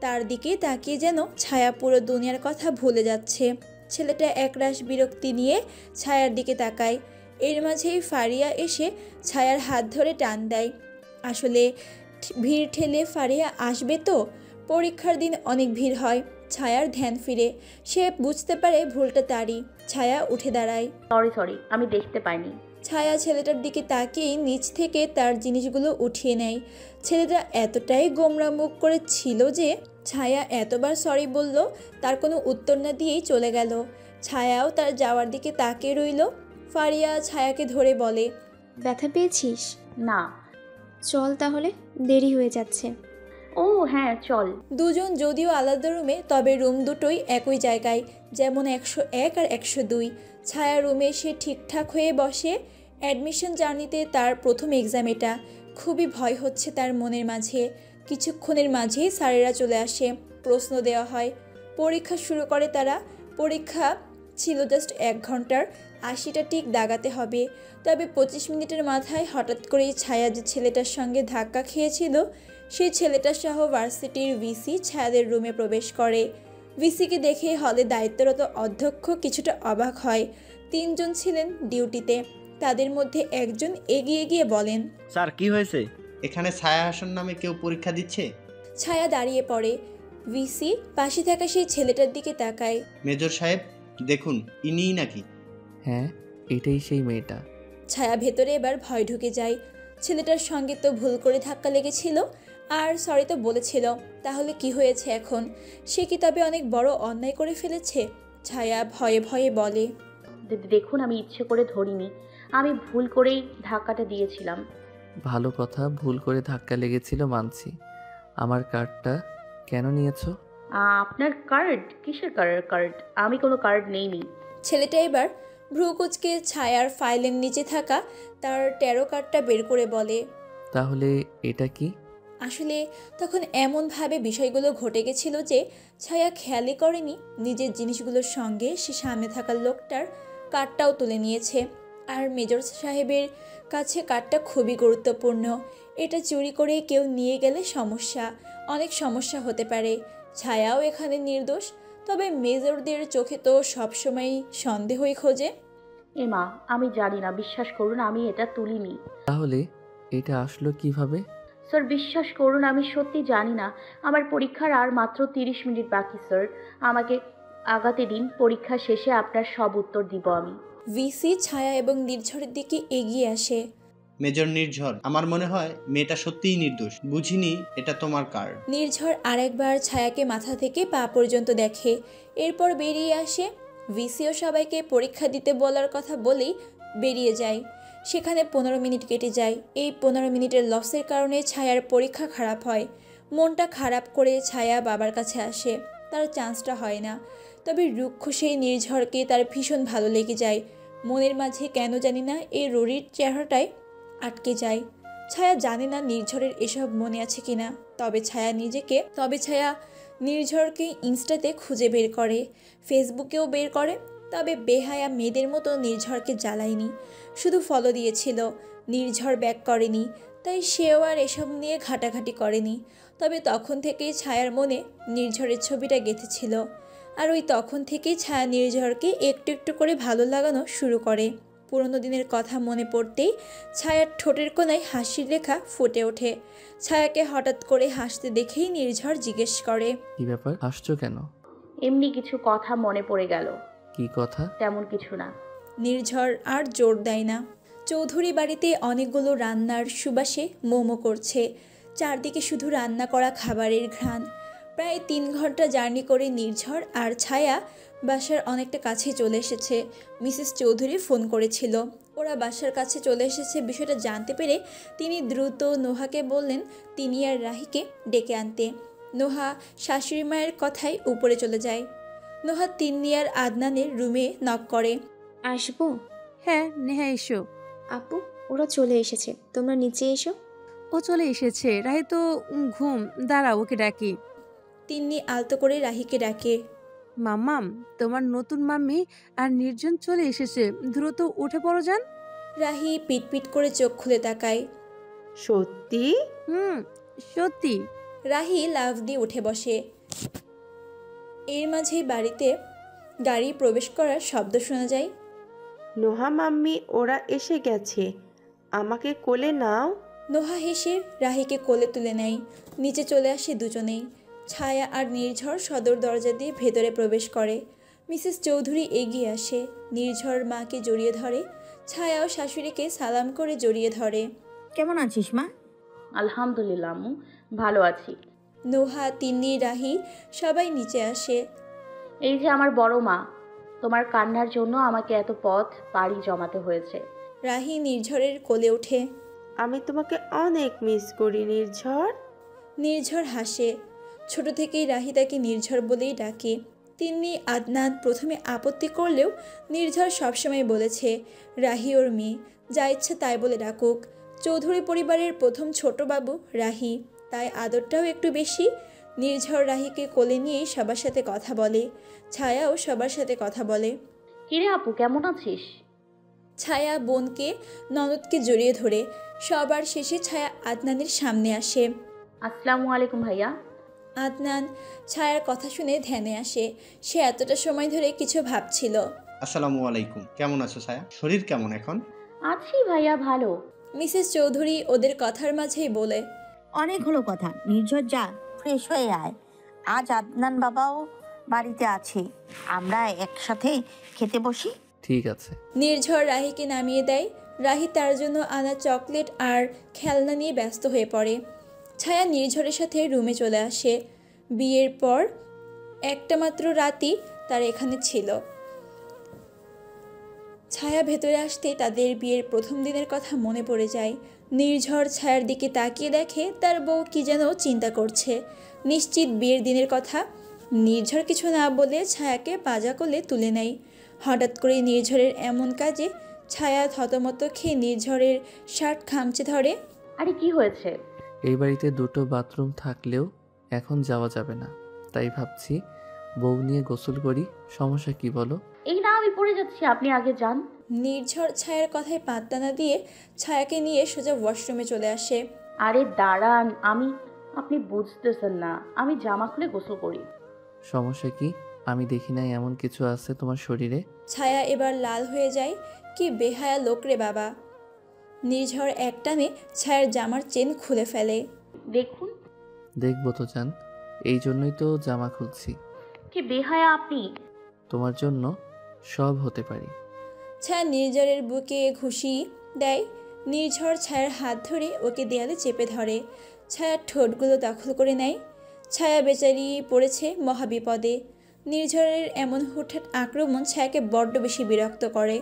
তার দিকে তাকিয়ে যেন ছায়া পুরো দুনিয়ার কথা ভুলে যাচ্ছে। ছেলেটা একরাশ বিরক্তি নিয়ে ছায়ার দিকে তাকায়। এর মাঝেই ফারিয়া এসে ছায়ার হাত ধরে টান দেয়। আসলে ভিড় ঠেলে ফারিয়া আসবে তো। পরীক্ষার দিন অনেক ভিড় হয়। ছায়ার ধ্যান ফিরে, সে বুঝতে পারে ভুলটা তারই। ছায়া উঠে দাঁড়ায়। সরি, আমি দেখতে পাইনি। ছায়া ছেলেটার দিকে তাকিয়ে নিচ থেকে তার জিনিসগুলো উঠিয়ে নেয়। ছেলেটা এতটাই গোমরা মুখ করে ছিল যে ছায়া এতবার সরি বলল, তার কোনো উত্তর না দিয়েই চলে গেল। ছায়াও তার যাওয়ার দিকে তাকিয়ে রইল। ফারিয়া ছায়াকে ধরে বলে, ব্যথা পেয়েছিস? না। চল তাহলে, দেরি হয়ে যাচ্ছে। ও হ্যাঁ চল। দুজন যদিও আলাদা রুমে, তবে রুম দুটোই একই জায়গায়, যেমন 101 আর 102। ছায়া রুমে সে ঠিকঠাক হয়ে বসে। অ্যাডমিশন জার্নিতে তার প্রথম এক্সাম এটা। খুবই ভয় হচ্ছে তার মনের মাঝে। কিছুক্ষণের মাঝেই স্যারেরা চলে আসে, প্রশ্ন দেওয়া হয়, পরীক্ষা শুরু করে তারা। পরীক্ষা ছিল জাস্ট 1 ঘন্টার, 80টা টিক দাগাতে হবে। তবে 25 মিনিটের মাথায় হঠাৎ করেই ছায়া যে ছেলেটার সঙ্গে ধাক্কা খেয়েছিল, সেই ছেলেটা সহ ভার্সিটির ভিসি ছায়াদের রুমে প্রবেশ করে। ভিসিকে দেখে হলে দায়িত্বরত অধ্যক্ষ কিছুটা অবাক হয়। 3 জন ছিলেন ডিউটিতে। তাদের মধ্যে একজন এগিয়ে গিয়ে বলেন, স্যার কি হয়েছে? এখানে ছায়া হাসান নামে কেউ পরীক্ষা দিচ্ছে? ছায়া দাঁড়িয়ে পড়ে। ভিসি পাশে থাকা সেই ছেলেটার দিকে তাকায়। মেজর সাহেব দেখুন, ইনিই নাকি? হ্যাঁ, এটাই সেই মেয়েটা। ছায়া ভেতরে এবার ভয় ঢুকে যায়। ছেলেটার সঙ্গে তো ভুল করে ধাক্কা লেগেছিল, আর সরি তো বলেছিল। তাহলে কি হয়েছে এখন? সে কি তবে অনেক বড় অন্যায় করে ফেলেছে? ছায়া ভয়ে ভয়ে বলে, দেখুন, আমি ইচ্ছে করে ধরিনি, আমি ভুল করেই ধাক্কাটা দিয়েছিলাম। ভালো কথা, ভুল করে ধাক্কা লেগেছিল মানছি। আমার কার্ডটা কেন নিয়েছো? আপনার কার্ড? কিসের কার্ড? আমি কোনো কার্ড নেইনি। ছেলেটা এবার ভ্রুকুচকে ছায়ার ফাইলের নিচে থাকা তার 13 কার্ডটা বের করে বলে, তাহলে এটা কি? আসলে তখন এমনভাবে বিষয়গুলো ঘটে গেছিল যে ছায়া খেয়ালই করেনি নিজের জিনিসগুলোর সঙ্গে সে সামনে থাকা লোকটার কার্ডটাও তুলে নিয়েছে। আর মেজর সাহেবের কাছে কার্ডটা খুবই গুরুত্বপূর্ণ। এটা চুরি করে কেউ নিয়ে গেলে অনেক সমস্যা হতে পারে। ছায়াও এখানে নির্দোষ, তবে মেজরদের চোখে তো সবসময় সন্দেহই খোঁজে। এমা, আমি জানি না, বিশ্বাস করুন আমি এটা তুলিনি। তাহলে এটা আসলো কিভাবে? স্যার বিশ্বাস করুন, আমি সত্যি জানি না। আমার পরীক্ষার আর মাত্র 30 মিনিট বাকি স্যার। আমাকে আগাতে দিন, পরীক্ষা শেষে আপনার সব উত্তর দিব আমি। ভিসি ছায়া এবং নির্ঝরের দিকে এগিয়ে আসে। মেজর নির্ঝর, আমার মনে হয় মেয়েটা সত্যিই নির্দোষ। বুঝিনি এটা তোমার কার্ড। নির্ঝর আরেকবার ছায়াকে মাথা থেকে পা পর্যন্ত দেখে, এরপর বেরিয়ে আসে। ভিসিও সবাইকে পরীক্ষা দিতে বলার কথা বলেই বেরিয়ে যায়। সেখানে 15 মিনিট কেটে যায়। এই 15 মিনিটের লসের কারণে ছায়ার পরীক্ষা খারাপ হয়। মনটা খারাপ করে ছায়া বাবার কাছে আসে। তার চান্সটা হয় না। তবে রুক্ষ সেই নির্ঝরকে তার ভীষণ ভালো লেগে যায়। মনের মাঝে কেন জানি না এই রুরির চেহারাটায় আটকে যায়। ছায়া জানে না নির্ঝরের এসব মনে আছে কিনা। তবে ছায়া নির্ঝরকে ইনস্টাতে খুঁজে বের করে, ফেসবুকেও বের করে। তবে বেহায়া মেয়েদের মতো নির্ঝরকে জ্বালায়নি, শুধু ফলো দিয়েছিল। নির্ঝর ব্যাক করেনি, তাই সেও আর এসব নিয়ে ঘাটাঘাটি করেনি। তবে তখন থেকেই ছায়ার মনে নির্ঝরের ছবিটা গেঁথেছিল। আর ওই তখন থেকেই ছায়া নির্ঝরকে একটু একটু করে ভালো লাগানো শুরু করে। পুরনো দিনের কথা মনে পড়তেই ছায়ার ঠোঁটের কোণায় হাসির রেখা ফুটে ওঠে। ছায়াকে হঠাৎ করে হাসতে দেখেই নির্ঝর জিজ্ঞেস করে, কি ব্যাপার, হাসছো কেন? এমনি কিছু কথা মনে পড়ে গেল। কি কথা? তেমন কিছু না। নির্ঝর আর জোর দেয় না। চৌধুরী বাড়িতে অনেকগুলো রান্নার সুবাসে মোমো করছে। চারদিকে শুধু রান্না করা খাবারের ঘ্রাণ। প্রায় 3 ঘন্টা জার্নি করে নির্ঝর আর ছায়া বাসার অনেকটা কাছে চলে এসেছে। মিসেস চৌধুরী ফোন করেছিল, ওরা বাসার কাছে চলে এসেছে বিষয়টা জানতে পেরে তিনি দ্রুত নোহাকে বললেন তিনি আর রাহিকে ডেকে আনতে। নোহা শাশুড়ি মায়ের কথায় উপরে চলে যায়। নোহা তিন্নি আর আদনানের রুমে নক করে। আসবো? হ্যাঁ, নেহা এসো। আপু, ওরা চলে এসেছে, তোমরা নিচে এসো। ও চলে এসেছে। রাহি তো ঘুম, দাঁড়াও ওকে ডাকি। তিন্নি আলতো করে রাহিকে ডাকে। মাম্মাম, তোমার নতুন মাম্মি আর নির্জন চলে এসেছে, দ্রুত উঠে পড়ো যান। রাহি পিটপিট করে চোখ খুলে তাকায়। সত্যি? সত্যি। রাহি লাফ দিয়ে উঠে বসে। এর মাঝেই বাড়িতে গাড়ি প্রবেশ করার শব্দ শোনা যায়। নোহা মাম্মি, ওরা এসে গেছে, আমাকে কোলে নাও। নোহা হেসে রাহিকে কোলে তুলে নেয়। নিচে চলে আসে দুজনেই। ছায়া আর নির্ঝর সদর দরজা দিয়ে ভেতরে প্রবেশ করে। মিসেস চৌধুরী এগিয়ে আসে, নির্ঝর মাকে জড়িয়ে ধরে। ছায়াও শাশুড়িকে সালাম করে জড়িয়ে ধরে। কেমন আছিস মা? আলহামদুলিল্লাহ আম্মু, ভালো আছি। নোহা, তিন্নি, রাহি সবাই নিচে আসে। এই যে আমার বড় মা, তোমার কান্নার জন্য আমাকে এত পথ পাড়ি জমাতে হয়েছে। রাহি নির্ঝরের কোলে ওঠে। আমি তোমাকে অনেক মিস করি নির্ঝর। নির্ঝর হাসে। ছোট থেকেই রাহি তাকে নির্ঝর বলেই ডাকে। তিন্নি, আদনান প্রথমে আপত্তি করলেও নির্ঝর সবসময় বলেছে রাহি ওর মেয়ে, যা ইচ্ছে তাই বলে ডাকুক। চৌধুরী পরিবারের প্রথম ছোট বাবু রাহি, তাই আদরটাও একটু বেশি। নির্ঝর রাহিকে কোলে নিয়েই সবার সাথে কথা বলে। ছায়াও সবার সাথে কথা বলে। কিরে আপু, কেমন আছিস? ছায়া বোনকে, ননদকে জড়িয়ে ধরে। সবার শেষে ছায়া আদনানের সামনে আসে। আসসালামু আলাইকুম ভাইয়া। আদনান ছায়ার কথা শুনে ধ্যানে আসে। সে এতটা সময় ধরে কিছু ভাবছিল। আসসালামু আলাইকুম, কেমন আছো ছায়া? শরীর কেমন এখন? আছি ভাইয়া, ভালো। মিসেস চৌধুরী ওদের কথার মাঝেই বলে, অনেক হলো কথা, নির্ঝর যা, ফ্রেশ হয়ে আয়। আজ আদনান বাবাও বাড়িতে আছে, আমরা একসাথে খেতে বসি। ঠিক আছে। নির্ঝর রাহিকে নামিয়ে দেয়। রাহি তার জন্য আনা চকলেট আর খেলনা নিয়ে ব্যস্ত হয়ে পড়ে। ছায়া নির্ঝরের সাথে রুমে চলে আসে। বিয়ের পর একটা মাত্র রাতই তার এখানে ছিল। ছায়া ভেতরে আসতে তাদের বিয়ের প্রথম দিনের কথা মনে পড়ে যায়। নির্ঝর ছায়ার দিকে তাকিয়ে দেখে তার বউ কি যেন চিন্তা করছে, নিশ্চিত বিয়ের দিনের কথা। নির্ঝর কিছু না বলে ছায়াকে পাজা কোলে তুলে নেয়। হঠাৎ করে নির্ঝরের এমন কাজে ছায়া থতমত খেয়ে নির্ঝরের শার্ট খামচে ধরে। আরে কি হয়েছে? এই বাড়িতে 2টো বাথরুম থাকলেও এখন যাওয়া যাবে না, তাই ভাবছি বউ নিয়ে গোসল করি। সমস্যা কি বলো? এই না, আমি পড়ে যাচ্ছি, আপনি আগে যান। নির্ঝর ছায়ার কথায় পাত্তা না দিয়ে ছায়াকে নিয়ে সোজা ওয়াশরুমে চলে আসে। আরে দাঁড়ান, আপনি বুঝতেছেন না, আমি জামা খুলে গোসল করি। সমস্যা কি? আমি দেখি নাই এমন কিছু আছে তোমার শরীরে। ছায়া এবার লাল হয়ে যায়। কি বেহায়া লোক রে বাবা। নির্ঝর একটানে ছায়ার জামার চেন খুলে ফেলে। দেখুন। দেখবো তো জান, এই জন্যই তো জামা খুলছি। কি বেহায়া আপনি। তোমার জন্য সব হতে পারি। ছায়া নির্ঝরের বুকে ঘুষি দেয়। নির্ঝর ছায়ার হাত ধরে ওকে দেয়ালে চেপে ধরে। ছায়ার ঠোঁটগুলো দখল করে নেয়। ছায়া বেচারি পড়েছে মহাবিপদে। নির্ঝরের এমন হুটহাট আক্রমণ ছায়াকে বড্ড বেশি বিরক্ত করে।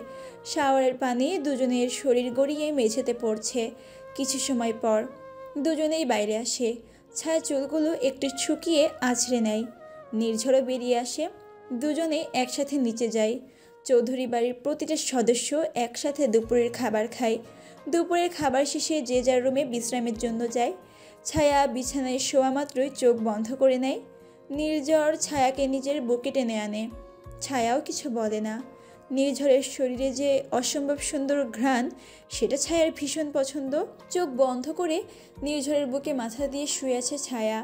শাওয়ারের পানি দুজনের শরীর গড়িয়ে মেঝেতে পড়ছে। কিছু সময় পর দুজনেই বাইরে আসে। ছায়া চুলগুলো একটু শুকিয়ে আছড়ে নেয়। নির্ঝরও বেরিয়ে আসে। দুজনে একসাথে নিচে যায়। চৌধুরী বাড়ির প্রতিটা সদস্য একসাথে দুপুরের খাবার খায়। দুপুরের খাবার শেষে যে যার রুমে বিশ্রামের জন্য যায়। ছায়া বিছানায় শোয়া মাত্রই চোখ বন্ধ করে নেয়। নির্ঝর ছায়াকে নিজের বুকে টেনে আনে। ছায়াও কিছু বলে না। নির্ঝরের শরীরে যে অসম্ভব সুন্দর ঘ্রাণ, সেটা ছায়ার ভীষণ পছন্দ। চোখ বন্ধ করে নির্ঝরের বুকে মাথা দিয়ে শুয়ে আছে ছায়া।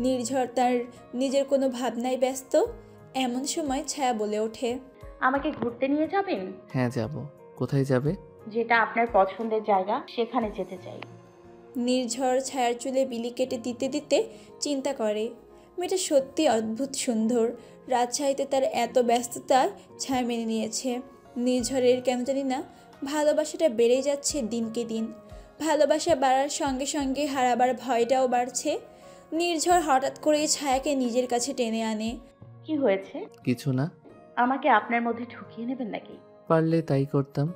নির্ঝর তার নিজের কোনো ভাবনায় ব্যস্ত। এমন সময় ছায়া বলে ওঠে, আমাকে ঘুরতে নিয়ে যাবেন? হ্যাঁ যাব। কোথায় যাবে? যেটা আপনার পছন্দের জায়গা সেখানে যেতে চাই। নির্ঝর ছায়ার চুলে বিলি কেটে দিতে দিতে চিন্তা করে, মেয়েটা সত্যি অদ্ভুত সুন্দর। রাজশাহীতে তার এত ব্যস্ততা ছায়া মেনে নিয়েছে। নির্ঝরের কেন জানি না ভালোবাসাটা বেড়েই যাচ্ছে দিনকে দিন। ভালোবাসা বাড়ার সঙ্গে সঙ্গে হারাবার ভয়টাও বাড়ছে। নির্ঝর হঠাৎ করেই ছায়াকে নিজের কাছে টেনে আনে। কি হয়েছে? কিছু না। আমাকে আপনার মধ্যে ঢুকিয়ে নেবেন নাকি? পারলে তাই করতাম।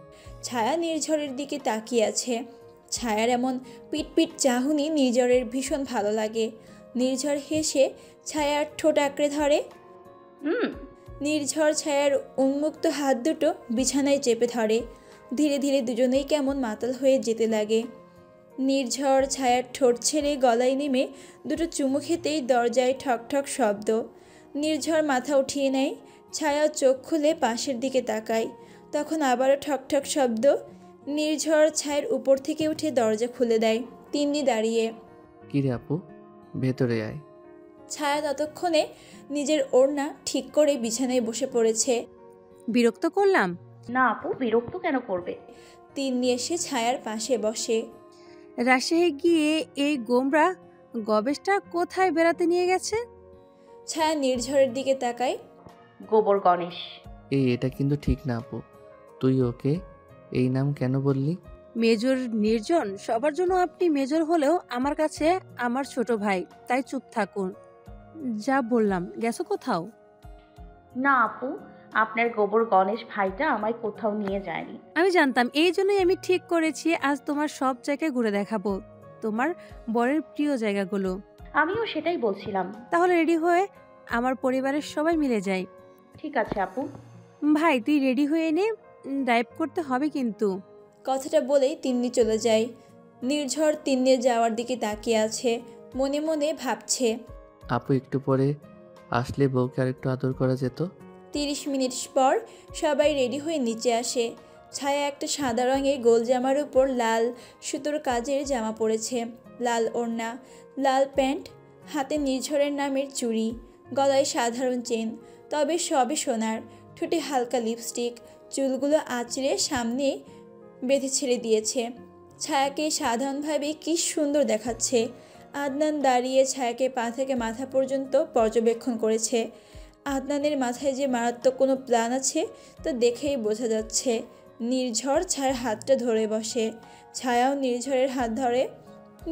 ছায়া নির্ঝরের দিকে তাকিয়ে আছে। ছায়ার এমন পিটপিট চাহনি নির্ঝরের ভীষণ ভালো লাগে। নির্ঝর হেসে ছায়ার ঠোঁট আঁকড়ে ধরে। নির্ঝর ছায়ার উন্মুক্ত হাত দুটো বিছানায় চেপে ধরে। ধীরে ধীরে দুজনেই কেমন মাতাল হয়ে যেতে লাগে। নির্ঝর ছায়ার ঠোঁট ছেড়ে গলায় নেমে দুটো চুমু খেতেই দরজায় ঠক ঠক শব্দ। নির্ঝর মাথা উঠিয়ে নেয়। ছায়া চোখ খুলে পাশের দিকে তাকায়। তখন আবারও ঠক ঠক শব্দ। নির্ঝর ছায়ের উপর থেকে উঠে দরজা খুলে দেয়। তিন্নি দাঁড়িয়ে। কিরে আপু, ভেতরে আয়। ছায়া ততক্ষণে নিজের ওড়না ঠিক করে বিছানায় বসে পড়েছে। বিরক্ত করলাম? না আপু, বিরক্ত কেন করবে? তিন্নি এসে ছায়ার পাশে বসে। রাজশাহী গিয়ে এই গোমরা গবেষটা কোথায় বেড়াতে নিয়ে গেছে? ছায়া নির্ঝরের দিকে তাকায়। গোবর গণেশ। এটা কিন্তু ঠিক না আপু। তুই ওকে এই নাম কেন বললি? মেজর নির্জন, সবার জন্য আপনি মেজর হলেও আমার কাছে আমার ছোট ভাই, তাই চুপ থাকুন। যা বললাম, গেছো কোথাও? না আপু, আপনার গোবর গণেশ ভাইটা আমায় কোথাও নিয়ে যায়নি। আমি জানতাম, এই জন্যই আমি ঠিক করেছি আজ তোমার সব জায়গায় ঘুরে দেখাবো, তোমার বরের প্রিয় জায়গাগুলো। আমিও সেটাই বলছিলাম। তাহলে রেডি হয়ে আমার পরিবারের সবাই মিলে যাই। ঠিক আছে আপু। ভাই তুই রেডি হয়ে নে, ড্রাইভ করতে হবে কিন্তু। কথাটা বলেই তিন্নি চলে যায়। নির্ঝর তিন্নির যাওয়ার দিকে তাকিয়ে আছে। মনে মনে ভাবছে, আপু একটু পরে আসলে বউকে আরেকটু আদর করা যেত। 30 মিনিট পর সবাই রেডি হয়ে নিচে আসে। ছায়া একটা সাদা রঙের গোল জামার উপর লাল সুতোর কাজের জামা পরেছে, লাল ওড়না, লাল প্যান্ট, হাতে নির্ঝরের নামের চুড়ি, গলায় সাধারণ চেন, তবে সবে সোনার, ঠোঁটে হালকা লিপস্টিক, চুলগুলো আঁচড়ে সামনে বেঁধে ছেড়ে দিয়েছে। ছায়াকে সাধারণভাবে কি সুন্দর দেখাচ্ছে। আদনান দাঁড়িয়ে ছায়াকে পা থেকে মাথা পর্যন্ত পর্যবেক্ষণ করেছে। আদনানের মাথায় যে মারাত্মক কোনো প্ল্যান আছে তা দেখেই বোঝা যাচ্ছে। নির্ঝর ছায়ার হাতটা ধরে বসে। ছায়াও নির্ঝরের হাত ধরে।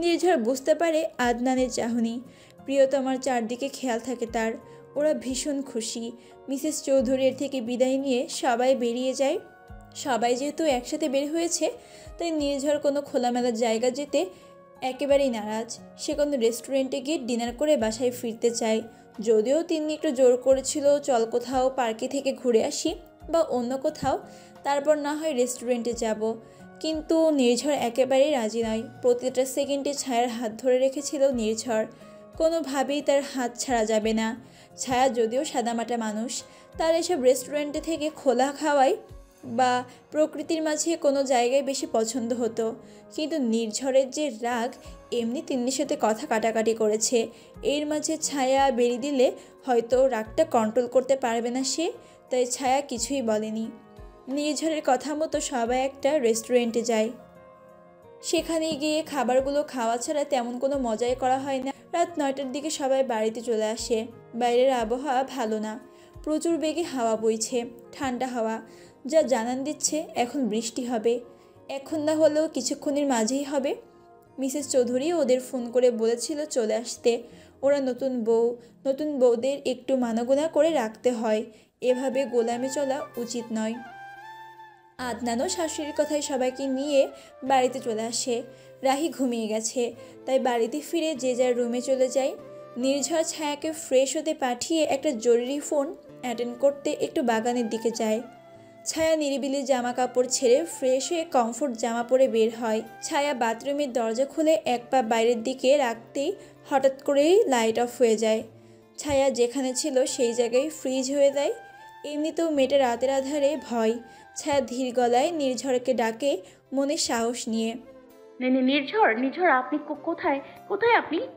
নির্ঝর বুঝতে পারে আদনানের চাহনি। প্রিয়তমার চারদিকে খেয়াল থাকে তার। ওরা ভীষণ খুশি। মিসেস চৌধুরীর থেকে বিদায় নিয়ে সবাই বেরিয়ে যায়। সবাই যেহেতু একসাথে বের হয়েছে, তাই নির্ঝর কোনো খোলামেলা জায়গা যেতে একেবারেই নারাজ। সে কোনো রেস্টুরেন্টে গিয়ে ডিনার করে বাসায় ফিরতে চায়। যদিও তিনি একটু জোর করেছিল, চল কোথাও পার্কে থেকে ঘুরে আসি বা অন্য কোথাও, তারপর না হয় রেস্টুরেন্টে যাব, কিন্তু নির্ঝর একেবারেই রাজি নয়। প্রতিটা সেকেন্ডে ছায়ার হাত ধরে রেখেছিল নির্ঝর। কোনোভাবেই তার হাত ছাড়া যাবে না। ছায়া যদিও সাদামাটা মানুষ, তার এসব রেস্টুরেন্টে থেকে খোলা খাওয়াই বা প্রকৃতির মাঝে কোনো জায়গায় বেশি পছন্দ হতো, কিন্তু নির্ঝরের যে রাগ, এমনি তিন্নির সাথে কথা কাটাকাটি করেছে, এর মাঝে ছায়া বেরিয়ে দিলে হয়তো রাগটা কন্ট্রোল করতে পারবে না সে, তাই ছায়া কিছুই বলেনি। নির্ঝরের কথা মতো সবাই একটা রেস্টুরেন্টে যায়। সেখানে গিয়ে খাবারগুলো খাওয়া ছাড়া তেমন কোনো মজাই করা হয় না। রাত 9টার দিকে সবাই বাড়িতে চলে আসে। বাইরের আবহাওয়া ভালো না, প্রচুর বেগে হাওয়া বইছে, ঠান্ডা হাওয়া, যা জানান দিচ্ছে এখন বৃষ্টি হবে। এখন না হলেও কিছুক্ষণের মাঝেই হবে। মিসেস চৌধুরী ওদের ফোন করে বলেছিল চলে আসতে। ওরা নতুন বউদের একটু মানাগোনা করে রাখতে হয়, এভাবে গোলামে চলা উচিত নয়। আদনানও শাশুড়ির কথায় সবাইকে নিয়ে বাড়িতে চলে আসে। রাহি ঘুমিয়ে গেছে, তাই বাড়িতে ফিরে যে যার রুমে চলে যায়। নির্ঝর ছায়াকে ফ্রেশ হতে পাঠিয়ে একটা জরুরি ফোন অ্যাটেন্ড করতে একটু বাগানের দিকে যায়। ছায়া নিরিবিলি জামা কাপড় ছেড়ে ফ্রেশ হয়ে কমফোর্ট জামা পরে বের হয়। ছায়া বাথরুমের দরজা খুলে এক পা বাইরের দিকে রাখতেই হঠাৎ করেই লাইট অফ হয়ে যায়। ছায়া যেখানে ছিল সেই জায়গায় ফ্রিজ হয়ে যায়। এমনিতেও মেয়েটা রাতের আধারে ভয়। ছায়া ধীর গলায় নির্ঝরকে ডাকে, মনে সাহস নিয়ে। নির্ঝর, নির্ঝর, আপনি কোথায়? কোথায় আপনি?